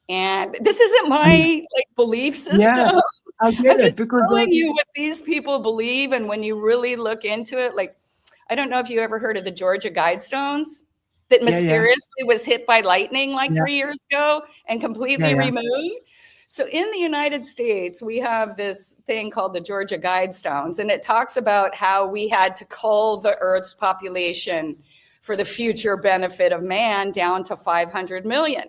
S2: And this isn't my belief system.
S1: Yeah, I get
S2: I'm just
S1: it,
S2: telling you what these people believe. And when you really look into it, like, I don't know if you ever heard of the Georgia Guidestones that mysteriously was hit by lightning 3 years ago and completely removed. So in the United States, we have this thing called the Georgia Guidestones, and it talks about how we had to cull the Earth's population for the future benefit of man down to 500 million.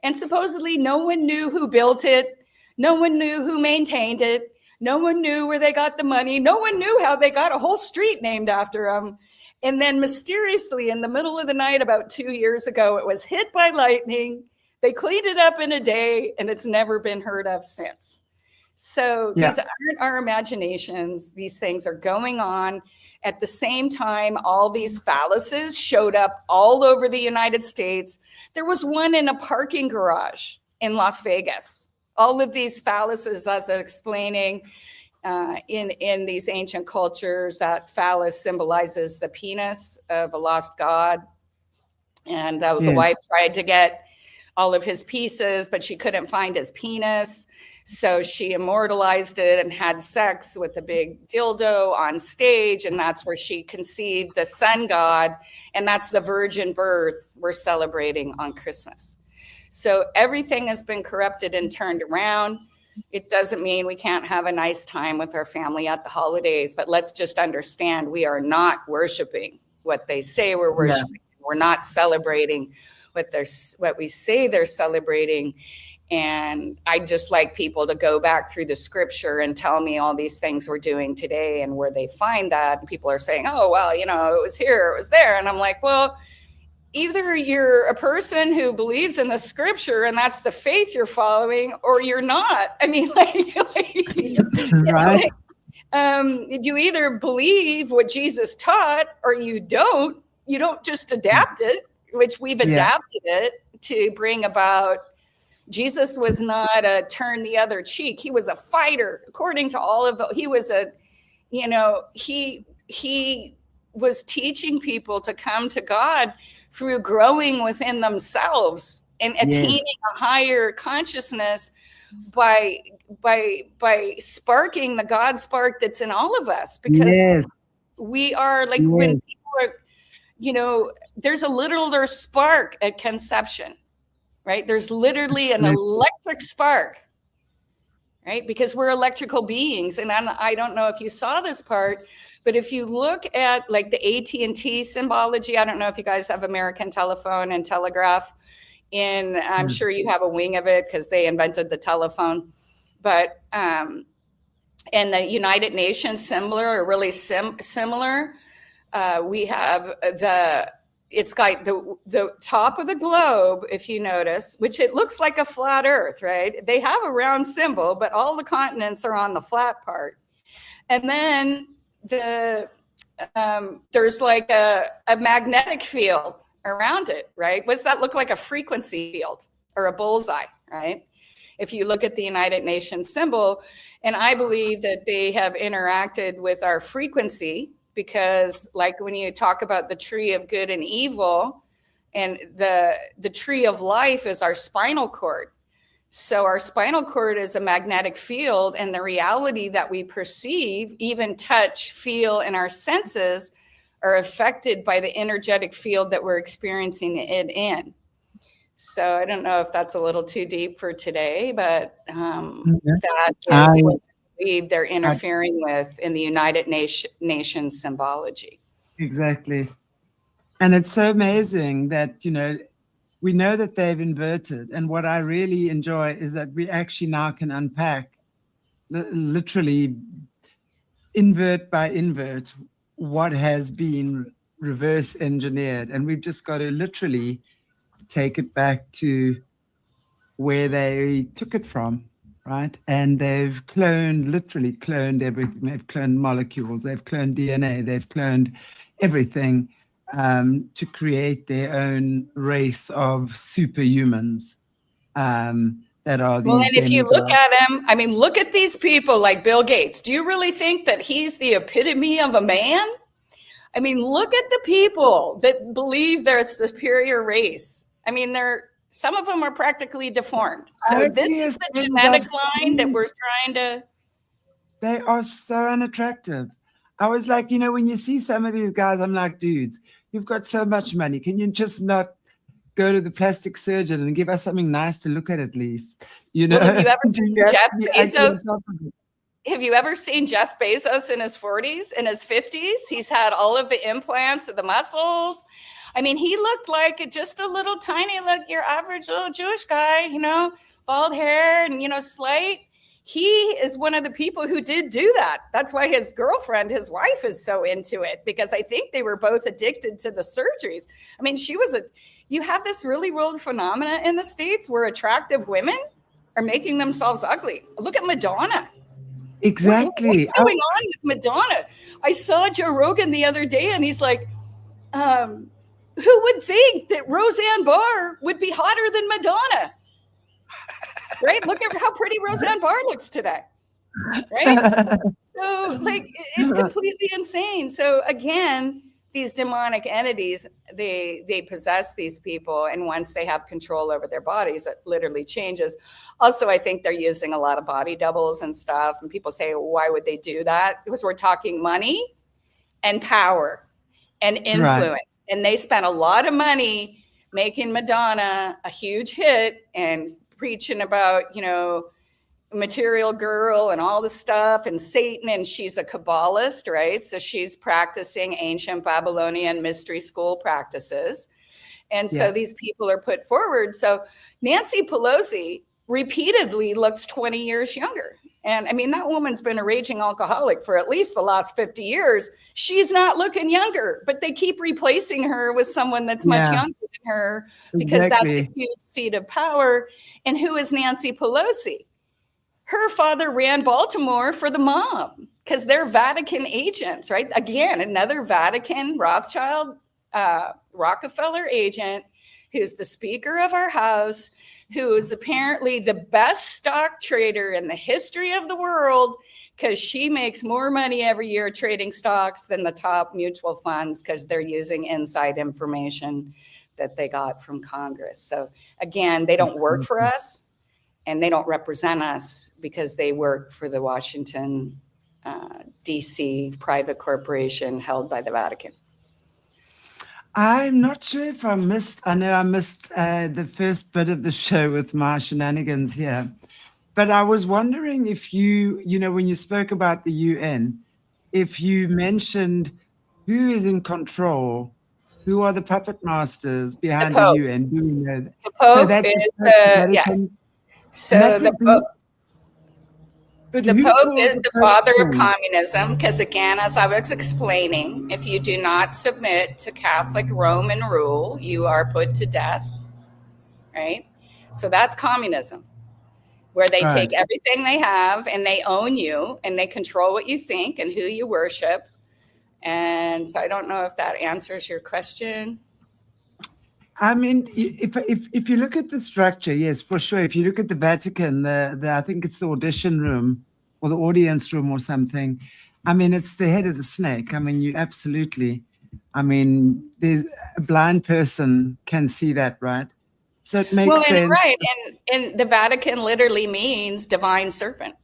S2: And supposedly no one knew who built it. No one knew who maintained it. No one knew where they got the money. No one knew how they got a whole street named after them. And then mysteriously in the middle of the night, about 2 years ago, it was hit by lightning. They cleaned it up in a day, and it's never been heard of since. So these aren't our imaginations. These things are going on. At the same time, all these phalluses showed up all over the United States. There was one in a parking garage in Las Vegas. All of these phalluses, as I was explaining, in these ancient cultures, that phallus symbolizes the penis of a lost god. And the wife tried to get all of his pieces, but she couldn't find his penis. So she immortalized it and had sex with a big dildo on stage. And that's where she conceived the sun god. And that's the virgin birth we're celebrating on Christmas. So everything has been corrupted and turned around. It doesn't mean we can't have a nice time with our family at the holidays, but let's just understand we are not worshiping what they say we're worshiping. We're not celebrating what we say they're celebrating. And I just like people to go back through the scripture and tell me all these things we're doing today and where they find that. And people are saying, oh, well, it was here, it was there. And I'm like, well, either you're a person who believes in the scripture and that's the faith you're following, or you're not. I mean, right. You either believe what Jesus taught or you don't. You don't just adapt it, which we've adapted it to bring about. Jesus was not a turn the other cheek. He was a fighter, according to all of he was he was teaching people to come to God through growing within themselves and attaining a higher consciousness by sparking the God spark that's in all of us, because we are like when people are, there's a literal spark at conception, right? There's literally an electric spark, right? Because we're electrical beings. And I don't know if you saw this part, but if you look at like the AT&T symbology, I don't know if you guys have American Telephone and Telegraph I'm sure you have a wing of it because they invented the telephone, but, and the United Nations similar or really similar. We have it's got the top of the globe, if you notice, which it looks like a flat earth, right? They have a round symbol, but all the continents are on the flat part. And then there's like a magnetic field around it, right? What does that look like? A frequency field or a bullseye, right? If you look at the United Nations symbol, and I believe that they have interacted with our frequency, because like when you talk about the tree of good and evil, and the tree of life is our spinal cord. So our spinal cord is a magnetic field, and the reality that we perceive, even touch, feel, and our senses are affected by the energetic field that we're experiencing it in. So I don't know if that's a little too deep for today, but that is what I believe they're interfering with in the United Nations symbology.
S1: Exactly. And it's so amazing that, we know that they've inverted. And what I really enjoy is that we actually now can unpack, literally invert by invert, what has been reverse engineered. And we've just got to literally take it back to where they took it from, right? And they've literally cloned everything. They've cloned molecules, they've cloned DNA, they've cloned everything to create their own race of superhumans that are these.
S2: Well, and if you look at him, I mean, look at these people like Bill Gates. Do you really think that he's the epitome of a man? I mean, look at the people that believe they're a superior race. I mean, some of them are practically deformed. So this is the genetic line that we're trying to.
S1: They are so unattractive. I was like, when you see some of these guys, I'm like, dudes, you've got so much money. Can you just not go to the plastic surgeon and give us something nice to look at least?
S2: Well, have you ever seen Jeff Bezos? Have you ever seen Jeff Bezos in his 40s, in his 50s? He's had all of the implants of the muscles. I mean, he looked like just a little tiny, like your average little Jewish guy, bald hair and, slight. He is one of the people who did do that. That's why his girlfriend, his wife, is so into it, because I think they were both addicted to the surgeries. I mean, you have this really world phenomena in the States where attractive women are making themselves ugly. Look at Madonna.
S1: Exactly.
S2: What's going on with Madonna? I saw Joe Rogan the other day, and he's like, who would think that Roseanne Barr would be hotter than Madonna? Right? Look at how pretty Roseanne Barr looks today. right? So like it's completely insane. So again, these demonic entities, they possess these people, and once they have control over their bodies, it literally changes. Also, I think they're using a lot of body doubles and stuff, and people say, well, why would they do that? Because we're talking money and power and influence,
S1: Right.
S2: and they spent a lot of money making Madonna a huge hit and preaching about, you know, material girl and all the stuff and Satan, and she's a Kabbalist, right? So she's practicing ancient Babylonian mystery school practices. And so
S1: Yeah.
S2: these people are put forward. So Nancy Pelosi repeatedly looks 20 years younger. And I mean, that woman's been a raging alcoholic for at least the last 50 years. She's not looking younger, but they keep replacing her with someone that's much
S1: Yeah.
S2: younger than her because that's a huge seat of power. And who is Nancy Pelosi? Her father ran Baltimore for the mob because they're Vatican agents, right? Again, another Vatican Rothschild, Rockefeller agent who's the Speaker of our House, who is apparently the best stock trader in the history of the world because she makes more money every year trading stocks than the top mutual funds because they're using inside information that they got from Congress. So again, they don't work for us. And they don't represent us because they work for the Washington, D.C. private corporation held by the Vatican.
S1: I'm not sure if I missed the first bit of the show with my shenanigans here, but I was wondering if when you spoke about the UN, if you mentioned who is in control, who are the puppet masters behind the
S2: Pope.
S1: UN? Do we know that?
S2: The Pope
S1: So that's
S2: is
S1: So
S2: the Pope.
S1: But
S2: The
S1: who
S2: Pope
S1: calls
S2: is the
S1: Pope
S2: father of
S1: then?
S2: communism because, again, as I was explaining, if you do not submit to Catholic Roman rule, you are put to death, right? So that's communism, where they take
S1: Right.
S2: everything they have and they own you and they control what you think and who you worship. And so I don't know if that answers your question.
S1: I mean, if you look at the structure, yes, for sure. If you look at the Vatican, I think it's the audition room or the audience room or something. I mean, it's the head of the snake. I mean, you absolutely. I mean, there's a blind person can see that, right? So it makes sense.
S2: Right, and the Vatican literally means divine serpent.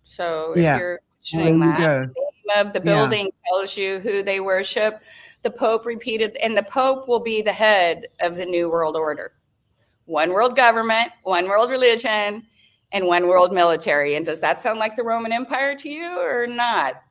S2: So if
S1: Yeah.
S2: you're
S1: Well, there
S2: questioning
S1: you
S2: that,
S1: go.
S2: the name of the building tells you who they worship. The Pope repeated, and the Pope will be the head of the New World Order. One world government, one world religion, and one world military. And does that sound like the Roman Empire to you or not?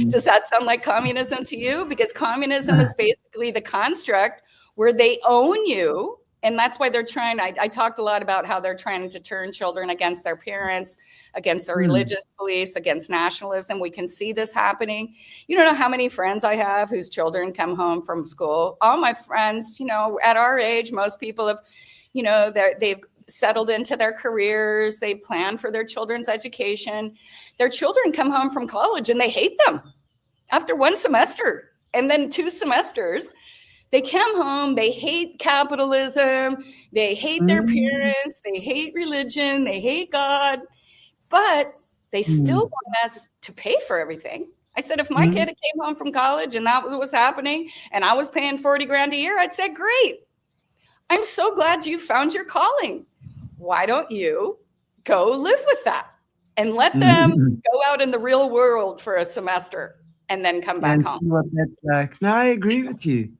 S2: Does that sound like communism to you? Because communism is basically the construct where they own you. And that's why they're trying. I talked a lot about how they're trying to turn children against their parents, against their religious beliefs, against nationalism. We can see this happening. You don't know how many friends I have whose children come home from school. All my friends, at our age, most people have, they've settled into their careers. They plan for their children's education. Their children come home from college and they hate them after one semester and then 2 semesters. They come home, they hate capitalism, they hate their parents, they hate religion, they hate God, but they still want us to pay for everything. I said, if my kid came home from college and that was what was happening and I was paying 40 grand a year, I'd say, great. I'm so glad you found your calling. Why don't you go live with that and let them go out in the real world for a semester and then come back home?
S1: See what that's like. No, I agree with you.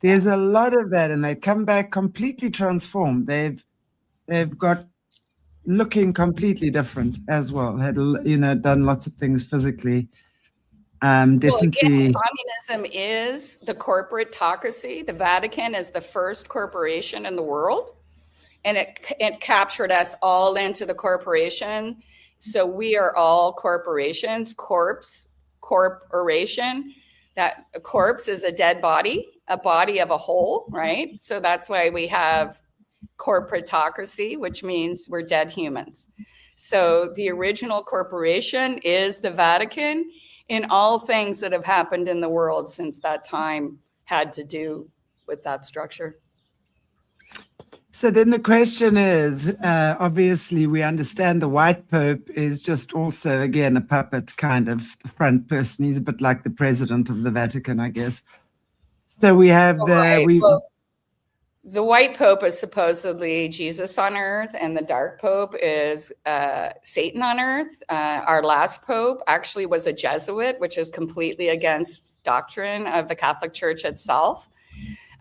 S1: There's a lot of that, and they come back completely transformed. They've got looking completely different as well. Had done lots of things physically. Definitely.
S2: Well, again, communism is the corporatocracy. The Vatican is the first corporation in the world, and it captured us all into the corporation. So we are all corporations. Corporation. That a corpse is a dead body, a body of a whole, right? So that's why we have corporatocracy, which means we're dead humans. So the original corporation is the Vatican, and all things that have happened in the world since that time had to do with that structure.
S1: So then the question is, obviously we understand the white Pope is just also, again, a puppet kind of the front person. He's a bit like the president of the Vatican, I guess. So we have
S2: Well, the white Pope is supposedly Jesus on earth, and the dark Pope is Satan on earth. Our last Pope actually was a Jesuit, which is completely against doctrine of the Catholic Church itself.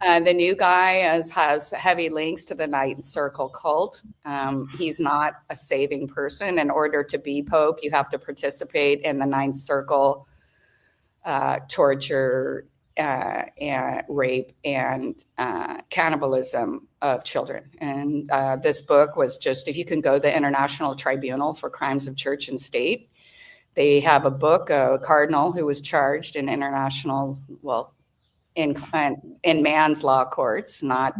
S2: The new guy has heavy links to the Ninth Circle cult. He's not a saving person. In order to be Pope, you have to participate in the Ninth Circle torture, and rape, and cannibalism of children. And this book was just, if you can go to the International Tribunal for Crimes of Church and State, they have a book, a cardinal who was charged in international, well, in man's law courts, not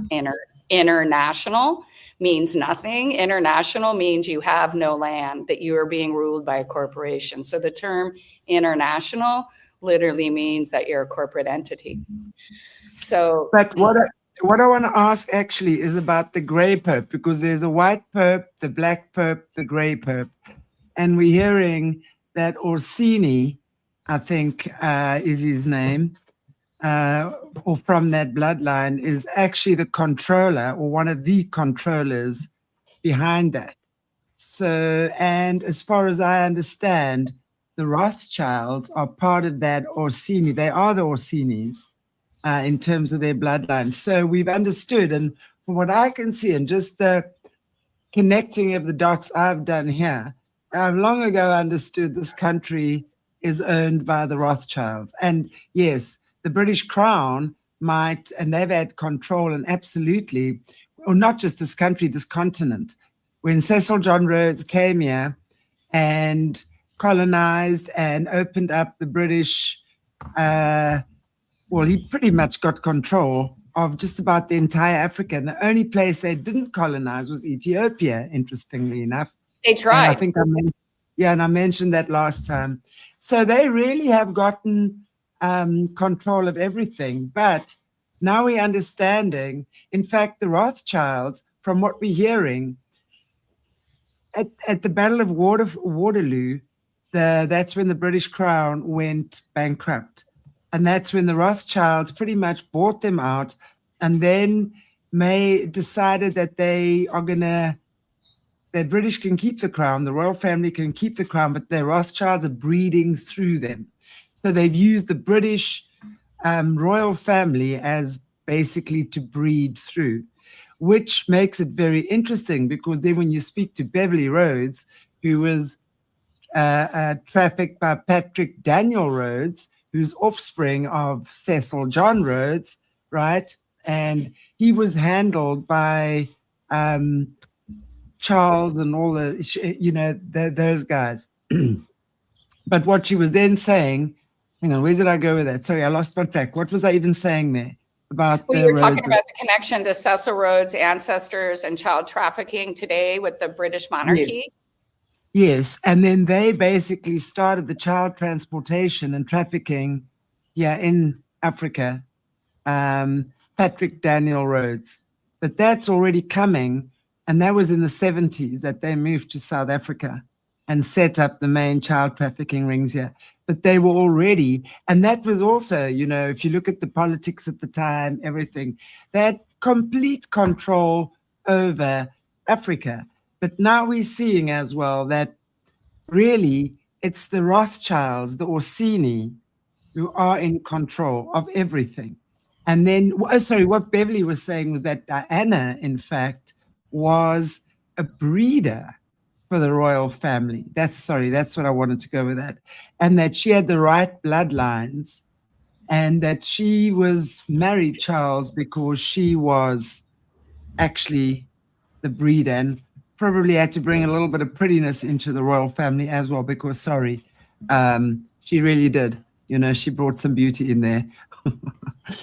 S2: international means nothing. International means you have no land, that you are being ruled by a corporation. So the term international literally means that you're a corporate entity. So,
S1: but what I want to ask actually is about the gray Pope, because there's a white Pope, the black Pope, the gray Pope, and we're hearing that Orsini, I think is his name, or from that bloodline, is actually the controller or one of the controllers behind that. So, and as far as I understand, the Rothschilds are part of that Orsini. They are the Orsinis in terms of their bloodline. So we've understood, and from what I can see, and just the connecting of the dots I've done here, I've long ago understood this country is owned by the Rothschilds. And yes, the British Crown might, and they've had control, and absolutely, or not just this country, this continent. When Cecil John Rhodes came here and colonized and opened up the British, well, he pretty much got control of just about the entire Africa. And the only place they didn't colonize was Ethiopia, interestingly enough.
S2: They tried.
S1: And I think I mentioned that last time. So they really have gotten control of everything. But now we're understanding, in fact, the Rothschilds, from what we're hearing, at the Battle of Waterloo, that's when the British Crown went bankrupt. And that's when the Rothschilds pretty much bought them out, and then decided that the British can keep the crown, the royal family can keep the crown, but the Rothschilds are breeding through them. So they've used the British royal family as basically to breed through, which makes it very interesting, because then when you speak to Beverly Rhodes, who was trafficked by Patrick Daniel Rhodes, who's offspring of Cecil John Rhodes, right? And he was handled by Charles and all those guys. But what she was then saying, hang on, where did I go with that? Sorry, I lost my track. What was I even saying there about?
S2: Well, you were talking about the connection to Cecil Rhodes' ancestors and child trafficking today with the British monarchy.
S1: Yes, and then they basically started the child transportation and trafficking, in Africa. Patrick Daniel Rhodes, but that's already coming, and that was in the 70s that they moved to South Africa and set up the main child trafficking rings here. But they were already, and that was also, if you look at the politics at the time, everything, they had complete control over Africa. But now we're seeing as well that really it's the Rothschilds, the Orsini, who are in control of everything. And then, what Beverly was saying was that Diana, in fact, was a breeder for the royal family. That's what I wanted to go with that. And that she had the right bloodlines, and that she was married Charles because she was actually the breeder, and probably had to bring a little bit of prettiness into the royal family as well, because she really did. She brought some beauty in there.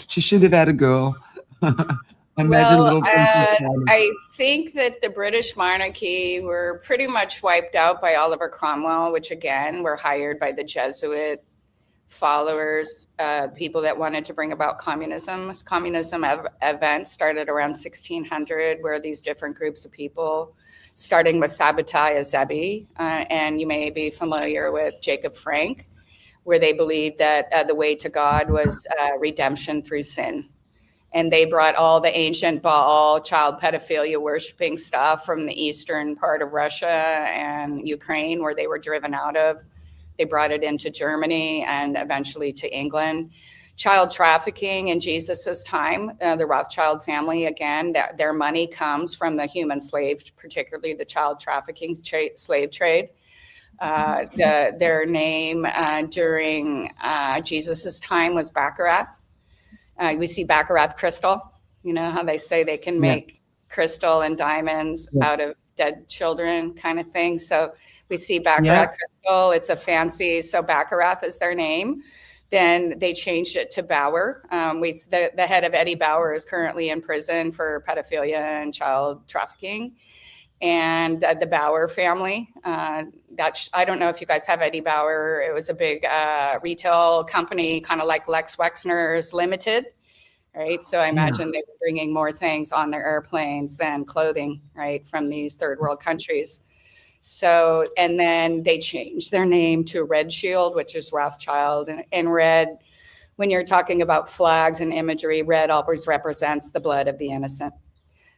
S1: She should have had a girl.
S2: I think that the British monarchy were pretty much wiped out by Oliver Cromwell, which again were hired by the Jesuit followers, people that wanted to bring about communism. Communism events started around 1600, where these different groups of people, starting with Sabbatai Zebi, and you may be familiar with Jacob Frank, where they believed that the way to God was redemption through sin. And they brought all the ancient Baal, child pedophilia worshiping stuff from the eastern part of Russia and Ukraine, where they were driven out of. They brought it into Germany and eventually to England. Child trafficking in Jesus's time, the Rothschild family, again, their money comes from the human slaves, particularly the child trafficking slave trade. Their name during Jesus's time was Baccarat. We see Baccarat crystal. You know how they say they can make crystal and diamonds out of dead children, kind of thing. So we see Baccarat crystal. It's a fancy. So Baccarat is their name. Then they changed it to Bauer. The head of Eddie Bauer is currently in prison for pedophilia and child trafficking. And the Bauer family, I don't know if you guys have Eddie Bauer. It was a big retail company, kind of like Lex Wexner's Limited, right? So I imagine they were bringing more things on their airplanes than clothing, right, from these third world countries. So, and then they changed their name to Red Shield, which is Rothschild. And red, when you're talking about flags and imagery, red always represents the blood of the innocent.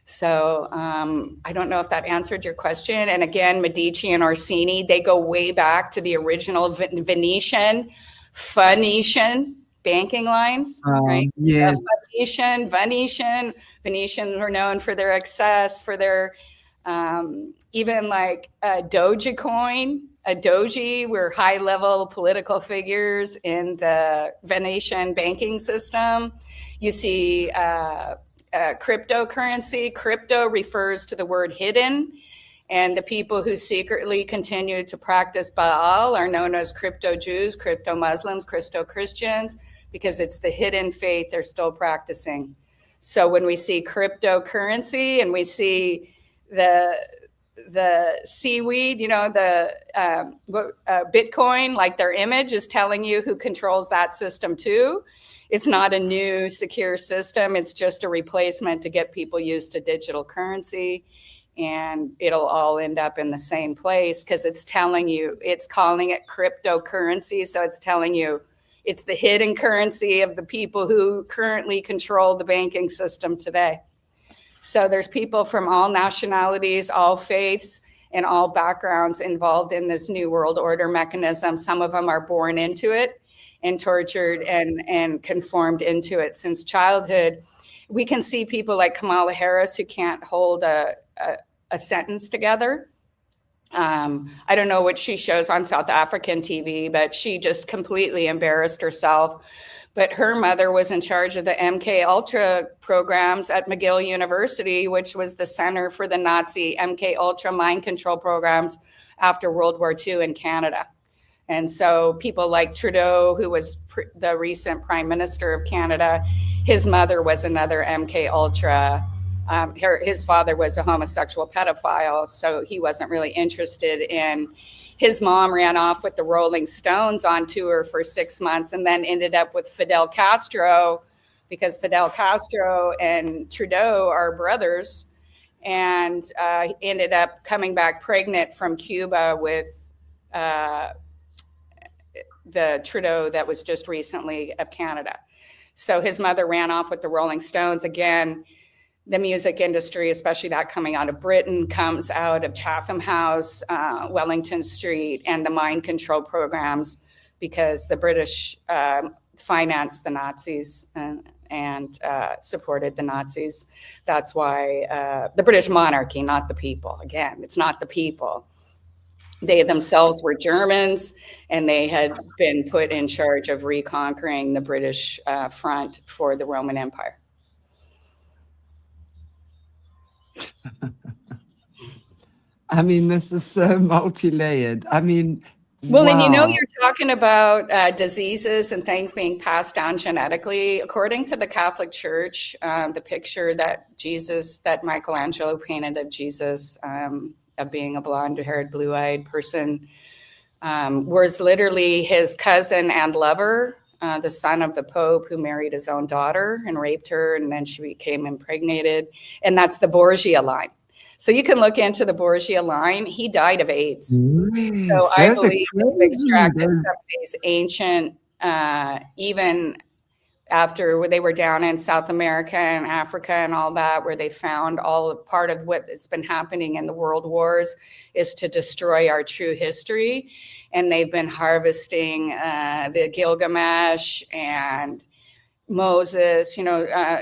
S2: So I don't know if that answered your question. And again, Medici and Orsini, they go way back to the original Venetian banking lines, right?
S1: Yeah.
S2: Venetians were known for their excess, for their even like a Dogecoin, a Doge were high-level political figures in the Venetian banking system. You see cryptocurrency. Crypto refers to the word hidden, and the people who secretly continue to practice Baal are known as crypto Jews, crypto Muslims, crypto Christians, because it's the hidden faith they're still practicing. So when we see cryptocurrency and we see the seaweed, you know, the Bitcoin, like their image is telling you who controls that system too. It's not a new secure system. It's just a replacement to get people used to digital currency. And it'll all end up in the same place because it's telling you, it's calling it cryptocurrency. So it's telling you it's the hidden currency of the people who currently control the banking system today. So there's people from all nationalities, all faiths, and all backgrounds involved in this new world order mechanism. Some of them are born into it and tortured and conformed into it since childhood. We can see people like Kamala Harris who can't hold a sentence together. I don't know what she shows on South African TV, but she just completely embarrassed herself. But her mother was in charge of the MK Ultra programs at McGill University, which was the center for the Nazi MK Ultra mind control programs after World War II in Canada. And so people like Trudeau, who was the recent Prime Minister of Canada, his mother was another MK Ultra. His father was a homosexual pedophile, so he wasn't really interested in. His mom ran off with the Rolling Stones on tour for 6 months and then ended up with Fidel Castro because Fidel Castro and Trudeau are brothers, and ended up coming back pregnant from Cuba with the Trudeau that was just recently of Canada. So his mother ran off with the Rolling Stones. Again, the music industry, especially that coming out of Britain, comes out of Chatham House, Wellington Street, and the mind control programs because the British financed the Nazis and supported the Nazis. That's why the British monarchy, not the people. Again, it's not the people. They themselves were Germans, and they had been put in charge of reconquering the British front for the Roman Empire.
S1: I mean, this is so multi-layered. I mean,
S2: well,
S1: wow.
S2: And you know, you're talking about diseases and things being passed down genetically. According to the Catholic Church, the picture that Michelangelo painted of Jesus, of being a blonde-haired, blue-eyed person, was literally his cousin and lover, the son of the Pope, who married his own daughter and raped her, and then she became impregnated. And that's the Borgia line. So you can look into the Borgia line. He died of AIDS.
S1: Yes,
S2: So I believe they've extracted
S1: those-
S2: some of these ancient, even after they were down in South America and Africa and all that, where they found all part of what it's been happening in the world wars is to destroy our true history. And they've been harvesting the Gilgamesh and Moses.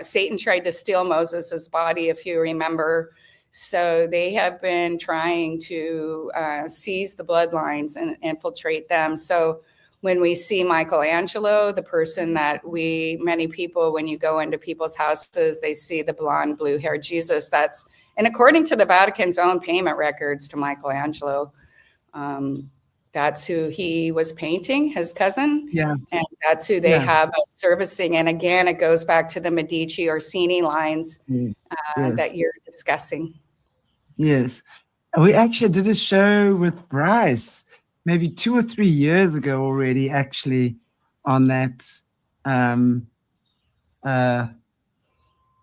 S2: Satan tried to steal Moses's body, if you remember. So they have been trying to seize the bloodlines and infiltrate them. So when we see Michelangelo, the person that many people, when you go into people's houses, they see the blonde, blue-haired Jesus. And according to the Vatican's own payment records to Michelangelo, that's who he was painting, his cousin.
S1: Yeah.
S2: And that's who they have servicing. And again, it goes back to the Medici Orsini lines that you're discussing.
S1: Yes. We actually did a show with Bryce maybe 2 or 3 years ago already, actually, on that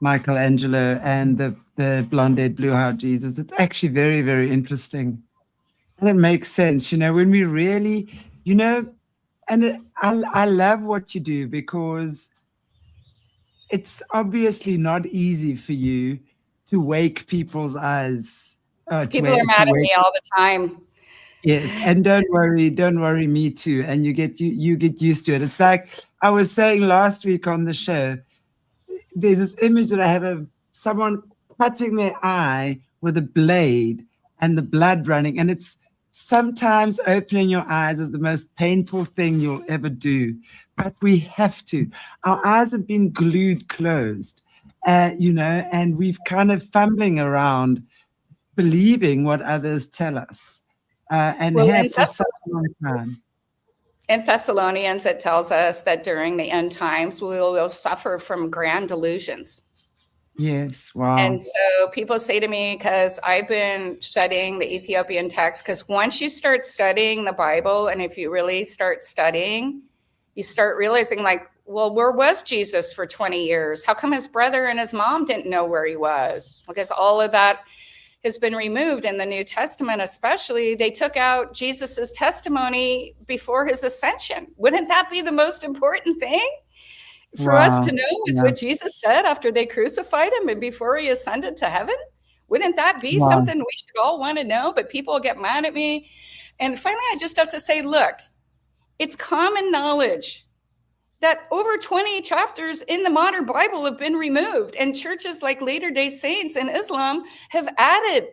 S1: Michelangelo and the blonde-haired, blue-haired Jesus. It's actually very, very interesting. And it makes sense, when we really, and I love what you do, because it's obviously not easy for you to wake people's eyes.
S2: People are mad at me all the time.
S1: Yes, and don't worry, me too. And you get used to it. It's like I was saying last week on the show, there's this image that I have of someone cutting their eye with a blade and the blood running. And it's sometimes opening your eyes is the most painful thing you'll ever do. But we have to. Our eyes have been glued closed, and we've kind of fumbling around believing what others tell us. And have for such a long time.
S2: In Thessalonians, it tells us that during the end times, we will suffer from grand delusions.
S1: Yes, wow.
S2: And so people say to me, because I've been studying the Ethiopian text, because once you start studying the Bible, and if you really start studying, you start realizing, like, well, where was Jesus for 20 years? How come his brother and his mom didn't know where he was? Because all of that has been removed in the New Testament, especially. They took out Jesus's testimony before his ascension. Wouldn't that be the most important thing for us to know, is what Jesus said after they crucified him and before he ascended to heaven? Wouldn't that be something we should all want to know? But people get mad at me. And finally, I just have to say, look, it's common knowledge that over 20 chapters in the modern Bible have been removed, and churches like Latter-day Saints and Islam have added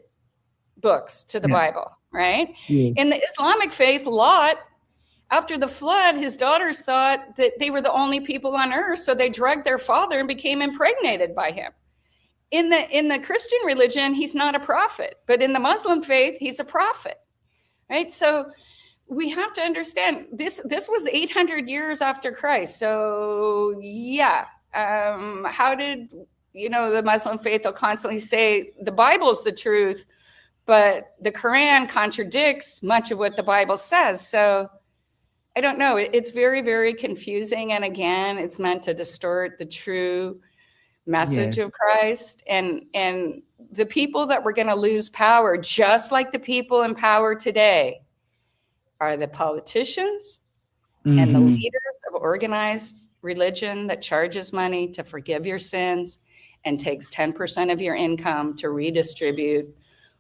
S2: books to the Bible, right? Yeah. In the Islamic faith, Lot, after the flood, his daughters thought that they were the only people on earth, so they drugged their father and became impregnated by him. In the Christian religion, he's not a prophet, but in the Muslim faith, he's a prophet, right? So we have to understand this was 800 years after Christ. So how did, the Muslim faith will constantly say the Bible's the truth, but the Quran contradicts much of what the Bible says. So I don't know. It's very, very confusing. And again, it's meant to distort the true message of Christ. And the people that were going to lose power, just like the people in power today, are the politicians and the leaders of organized religion that charges money to forgive your sins and takes 10% of your income to redistribute,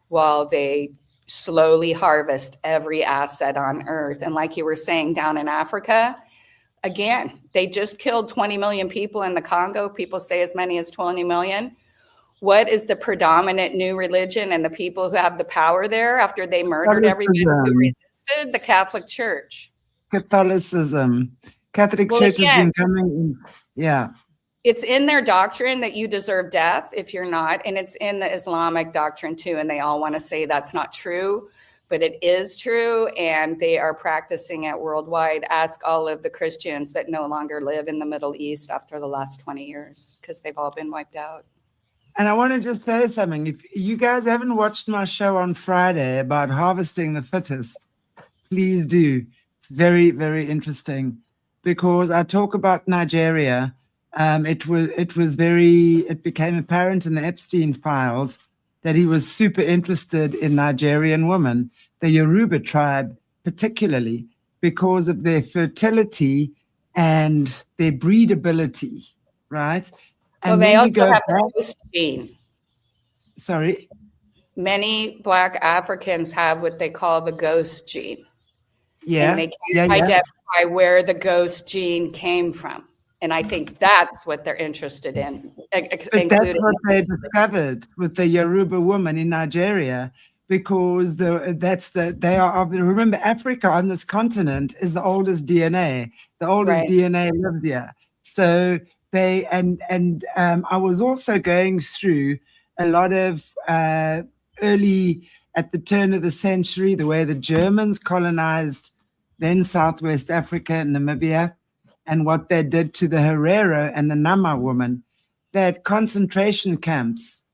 S2: while they slowly harvest every asset on earth. And like you were saying, down in Africa, again, they just killed 20 million people in the Congo. People say as many as 20 million. What is the predominant new religion and the people who have the power there after they murdered everybody who resisted? The Catholic Church.
S1: Catholicism. Catholic Church has been coming in.
S2: It's in their doctrine that you deserve death if you're not, and it's in the Islamic doctrine too, and they all want to say that's not true, but it is true, and they are practicing it worldwide. Ask all of the Christians that no longer live in the Middle East after the last 20 years, because they've all been wiped out.
S1: And I want to just say something. If you guys haven't watched my show on Friday about harvesting the fittest, Please do. It's very, very interesting because I talk about Nigeria. It became apparent in the Epstein files that he was super interested in Nigerian women, the Yoruba tribe particularly, because of their fertility and their breedability, right?
S2: Well,
S1: And
S2: they
S1: then you
S2: also
S1: go
S2: have
S1: back,
S2: the ghost gene.
S1: sorry.
S2: Many Black Africans have what they call the ghost gene, and
S1: Yeah,
S2: they
S1: yeah,
S2: can't
S1: yeah.
S2: identify where the ghost gene came from. And I think that's what they're interested in,
S1: But that's
S2: including.
S1: what they discovered with the Yoruba woman in Nigeria, because they are of the, remember, Africa on this continent is the oldest DNA. The oldest
S2: Right.
S1: DNA lives here. So I was also going through a lot of early, at the turn of the century, the way the Germans colonized then Southwest Africa and Namibia, and what they did to the Herero and the Nama woman. They had concentration camps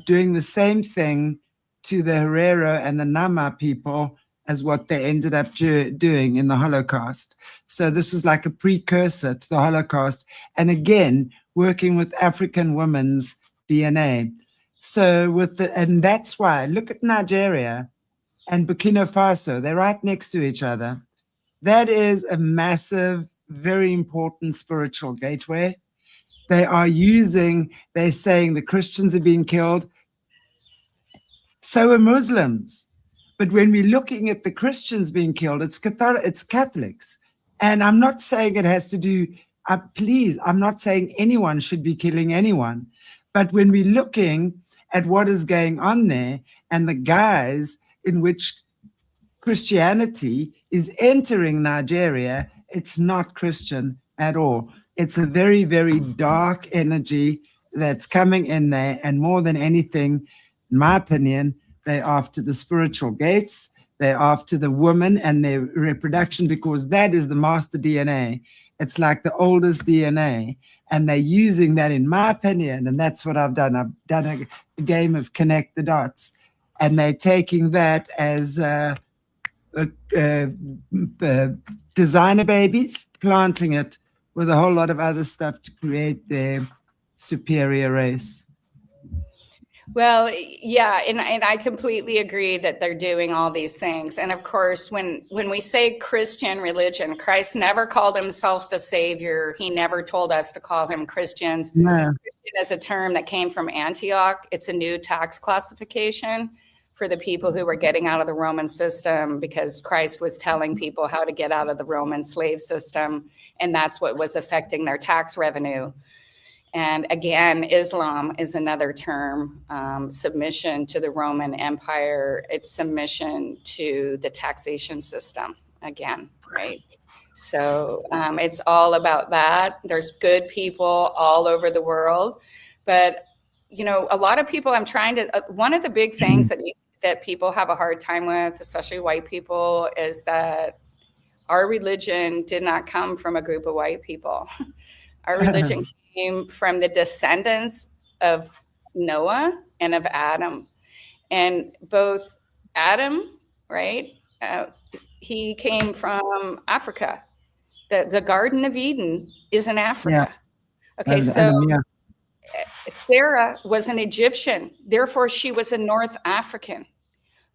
S1: doing the same thing to the Herero and the Nama people as what they ended up doing in the Holocaust. So this was like a precursor to the Holocaust. And again, working with African women's DNA. So and that's why, look at Nigeria and Burkina Faso, they're right next to each other. That is a massive, very important spiritual gateway. They're saying the Christians are being killed. So are Muslims. But when we're looking at the Christians being killed, it's Catholics. And I'm not saying it has to do, please, I'm not saying anyone should be killing anyone. But when we're looking at what is going on there and the guise in which Christianity is entering Nigeria, it's not Christian at all. It's a very, very dark energy that's coming in there. And more than anything, in my opinion, they're after the spiritual gates. They're after the woman and their reproduction, because that is the master DNA. It's like the oldest DNA. And they're using that, in my opinion, and that's what I've done. I've done a game of connect the dots. And they're taking that as designer babies, planting it with a whole lot of other stuff to create their superior race.
S2: Well, yeah, and I completely agree that they're doing all these things. And of course, when we say Christian religion, Christ never called himself the Savior. He never told us to call him Christians.
S1: No.
S2: Christian is a term that came from Antioch. It's a new tax classification for the people who were getting out of the Roman system, because Christ was telling people how to get out of the Roman slave system, and that's what was affecting their tax revenue. And again, Islam is another term, submission to the Roman Empire. It's submission to the taxation system again, right? So it's all about that. There's good people all over the world, but you know, a lot of people, I'm trying to, one of the big things that people have a hard time with, especially white people, is that our religion did not come from a group of white people. Our religion came from the descendants of Noah and of Adam. And both Adam, right, he came from Africa. The Garden of Eden is in Africa. Yeah. Okay, so Sarah was an Egyptian, therefore she was a North African.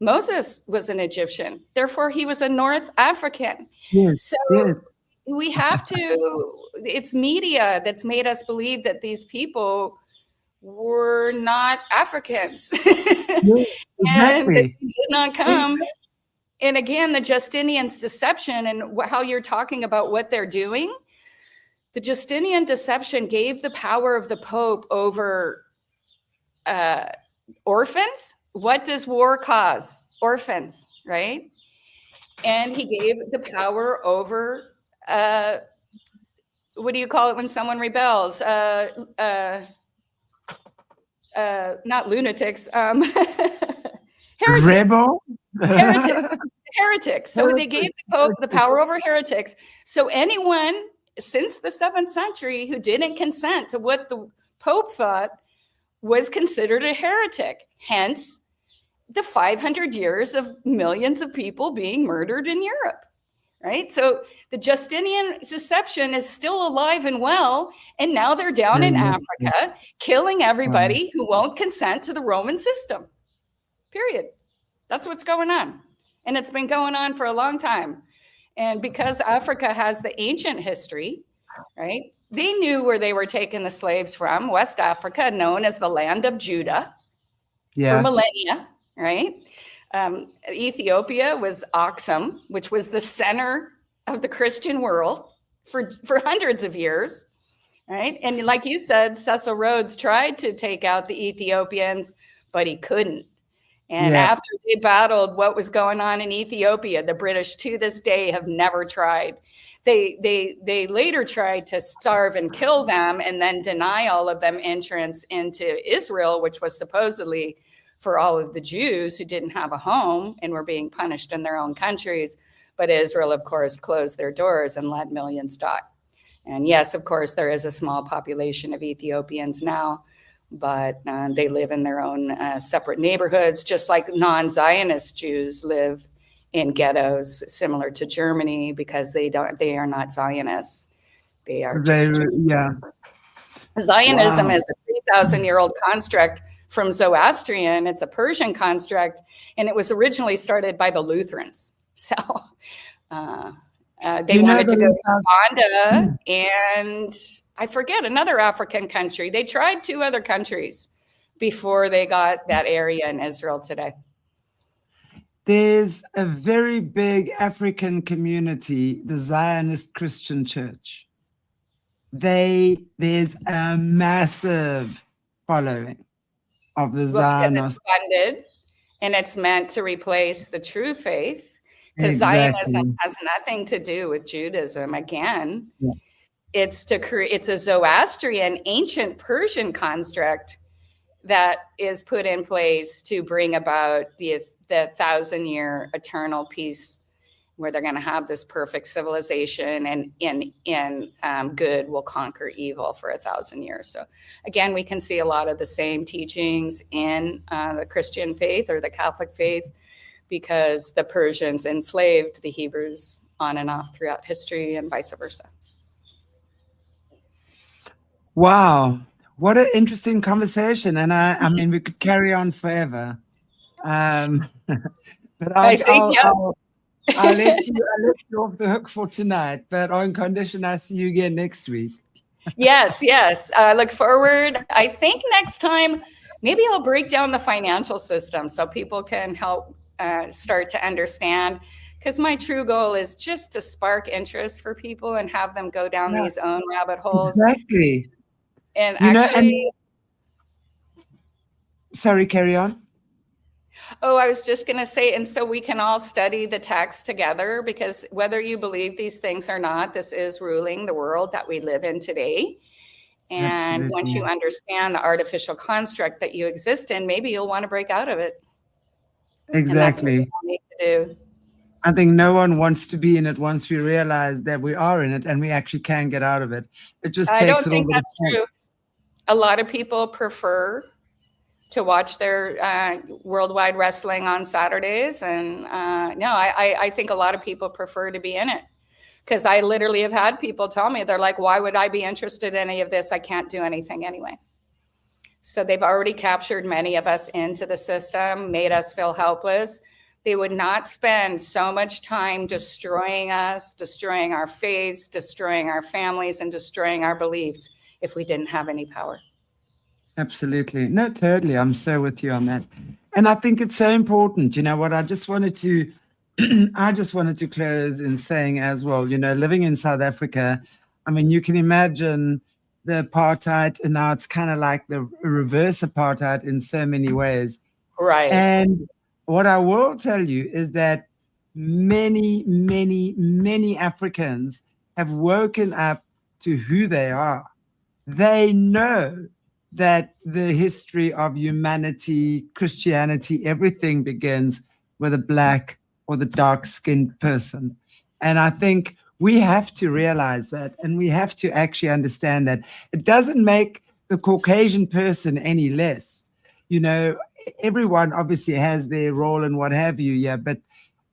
S2: Moses was an Egyptian, therefore he was a North African.
S1: Yes,
S2: so
S1: yes.
S2: We have to, it's media that's made us believe that these people were not Africans.
S1: Yes, exactly.
S2: And they did not come. And again, the Justinian's deception and how you're talking about what they're doing, the Justinian deception gave the power of the Pope over orphans. What does war cause? Orphans, right? And he gave the power over, what do you call it when someone rebels? Not lunatics, heretics.
S1: Rebel?
S2: Heretics. So they gave the Pope the power over heretics. So anyone since the 7th century who didn't consent to what the Pope thought was considered a heretic. Hence, the 500 years of millions of people being murdered in Europe, right? So the Justinian deception is still alive and well, and now they're down in Africa killing everybody who won't consent to the Roman system, period. That's what's going on. And it's been going on for a long time. And because Africa has the ancient history, right? They knew where they were taking the slaves from, West Africa, known as the land of Judah, for millennia, right? Ethiopia was Aksum, which was the center of the Christian world for hundreds of years, right? And like you said, Cecil Rhodes tried to take out the Ethiopians, but he couldn't. And after they battled what was going on in Ethiopia, the British to this day have never tried. They later tried to starve and kill them and then deny all of them entrance into Israel, which was supposedly for all of the Jews who didn't have a home and were being punished in their own countries. But Israel, of course, closed their doors and let millions die. And yes, of course, there is a small population of Ethiopians now, but they live in their own separate neighborhoods, just like non-Zionist Jews live in ghettos similar to Germany, because they are not Zionists. They are just Zionism is a 3,000-year-old construct from Zoroastrian. It's a Persian construct, and it was originally started by the Lutherans. So they wanted to go to Uganda and I forget another African country. They tried 2 other countries before they got that area in Israel today.
S1: There's a very big African community, the Zionist Christian Church. There's a massive following of the Zionist.
S2: It's funded, and it's meant to replace the true faith, because Zionism has nothing to do with Judaism. Again, it's a Zoroastrian ancient Persian construct that is put in place to bring about the 1,000-year eternal peace, where they're going to have this perfect civilization, and in good will conquer evil for 1,000 years. So again, we can see a lot of the same teachings in the Christian faith or the Catholic faith, because the Persians enslaved the Hebrews on and off throughout history, and vice versa.
S1: Wow, what an interesting conversation. And I mean, we could carry on forever. But I'll let you off the hook for tonight, but on condition I see you again next week.
S2: Yes. Look forward. I think next time, maybe I'll break down the financial system so people can help start to understand, because my true goal is just to spark interest for people and have them go down these own rabbit holes.
S1: Exactly.
S2: And actually,
S1: sorry, carry on.
S2: Oh, I was just going to say, and so we can all study the text together, because whether you believe these things or not, this is ruling the world that we live in today. And
S1: Absolutely.
S2: Once you understand the artificial construct that you exist in, maybe you'll want to break out of it.
S1: Exactly.
S2: And that's what we need to do.
S1: I think no one wants to be in it once we realize that we are in it and we actually can get out of it. It just takes
S2: I don't
S1: a
S2: think
S1: little
S2: that's true. A lot of people prefer to watch their worldwide wrestling on Saturdays. And no, I think a lot of people prefer to be in it, because I literally have had people tell me, they're like, why would I be interested in any of this? I can't do anything anyway. So they've already captured many of us into the system, made us feel helpless. They would not spend so much time destroying us, destroying our faiths, destroying our families, and destroying our beliefs if we didn't have any power.
S1: Absolutely. No, totally. I'm so with you on that. And I think it's so important. You know what? I just wanted to close in saying as well, you know, living in South Africa, I mean, you can imagine the apartheid, and now it's kind of like the reverse apartheid in so many ways.
S2: Right.
S1: And what I will tell you is that many, many, many Africans have woken up to who they are. They know that the history of humanity, Christianity, everything begins with a black or the dark-skinned person. And I think we have to realize that, and we have to actually understand that it doesn't make the Caucasian person any less. You know, everyone obviously has their role and what have you, yeah, but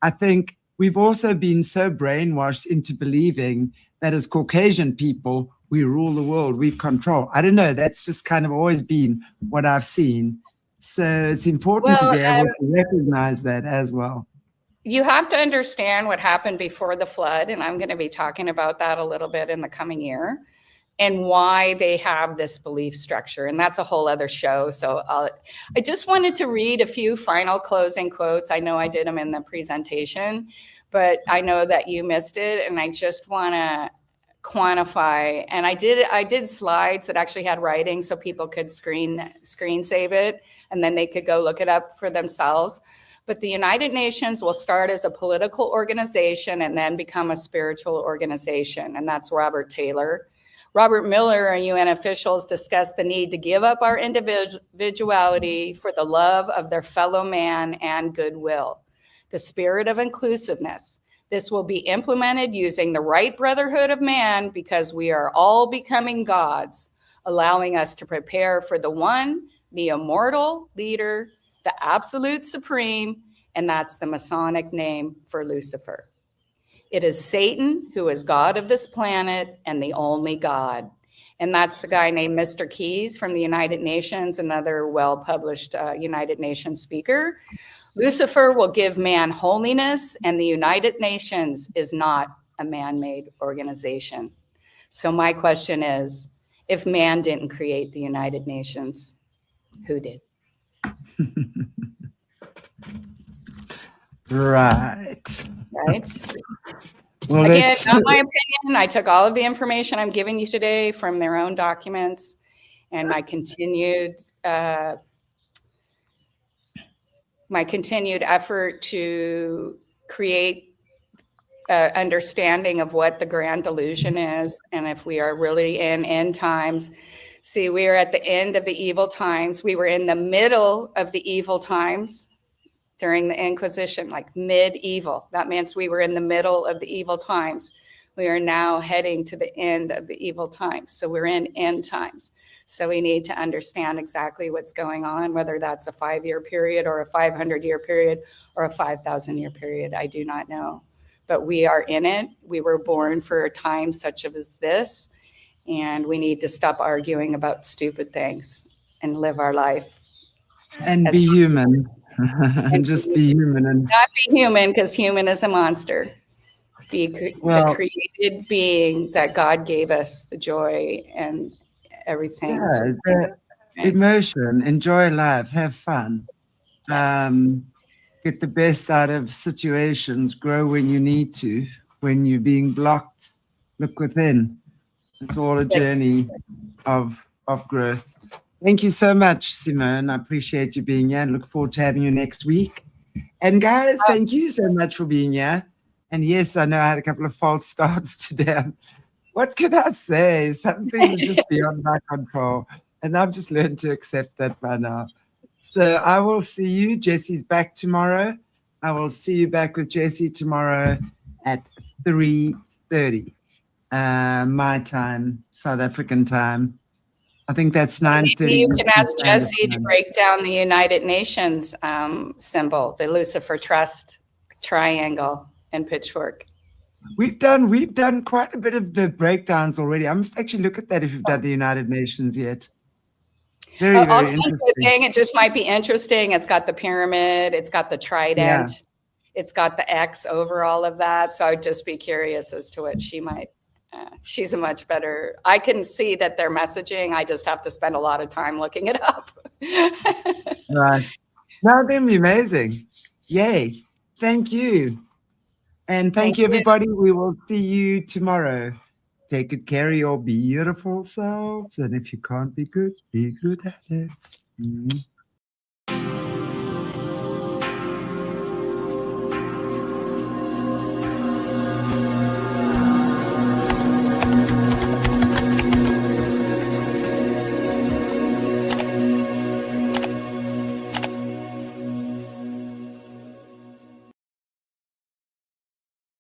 S1: I think we've also been so brainwashed into believing that as Caucasian people, we rule the world, we control. I don't know, that's just kind of always been what I've seen. So it's important to
S2: Well,
S1: be able to recognize that as well.
S2: you have to understand what happened before the flood, and I'm going to be talking about that a little bit in the coming year, and why they have this belief structure. And that's a whole other show. So I just wanted to read a few final closing quotes. I know I did them in the presentation, but I know that you missed it. And I just want to quantify. And I did slides that actually had writing so people could screen save it, and then they could go look it up for themselves. But the United Nations will start as a political organization and then become a spiritual organization. And that's Robert Taylor. Robert Miller and UN officials discussed the need to give up our individuality for the love of their fellow man and goodwill, the spirit of inclusiveness. This will be implemented using the right brotherhood of man because we are all becoming gods, allowing us to prepare for the one, the immortal leader, the absolute supreme, and that's the Masonic name for Lucifer. It is Satan who is God of this planet and the only God. And that's a guy named Mr. Keys from the United Nations, another well-published United Nations speaker. Lucifer will give man holiness, and the United Nations is not a man-made organization. So my question is, if man didn't create the United Nations, who did?
S1: Right.
S2: Well, again, not my opinion. I took all of the information I'm giving you today from their own documents, and my continued effort to create understanding of what the grand delusion is, and if we are really in end times. See, we are at the end of the evil times. We were in the middle of the evil times during the Inquisition, like medieval. That means we were in the middle of the evil times. We are now heading to the end of the evil times. So we're in end times. So we need to understand exactly what's going on, whether that's a 5-year period or a 500-year period or a 5,000-year period. I do not know. But we are in it. We were born for a time such as this. And we need to stop arguing about stupid things and live our life.
S1: And be human. And just be human. And
S2: not be human, because human is a monster. Be the created being that God gave us, the joy and everything.
S1: Yeah, the emotion, enjoy life, have fun.
S2: Yes.
S1: Get the best out of situations, grow when you need to. When you're being blocked, look within. It's all a journey of growth. Thank you so much, Simone. I appreciate you being here and look forward to having you next week. And guys, thank you so much for being here. And yes, I know I had a couple of false starts today. What can I say? Some things are just beyond my control. And I've just learned to accept that by now. So I will see you. Jesse's back tomorrow. I will see you back with Jesse tomorrow at 3:30. My time, South African time. I think that's 9:30.
S2: Maybe you can ask Jesse to break down the United Nations symbol, the Lucifer Trust triangle and pitchfork.
S1: We've done quite a bit of the breakdowns already. I must actually look at that if you've done the United Nations yet. Very
S2: also,
S1: interesting.
S2: It just might be interesting. It's got the pyramid. It's got the trident. Yeah. It's got the X over all of that. So I'd just be curious as to what she might. She's a much better. I can see that they're messaging. I just have to spend a lot of time looking it up.
S1: Right. No, that'd be amazing. Yay. Thank you. And thank you, everybody. We will see you tomorrow. Take good care of your beautiful selves. And if you can't be good at it.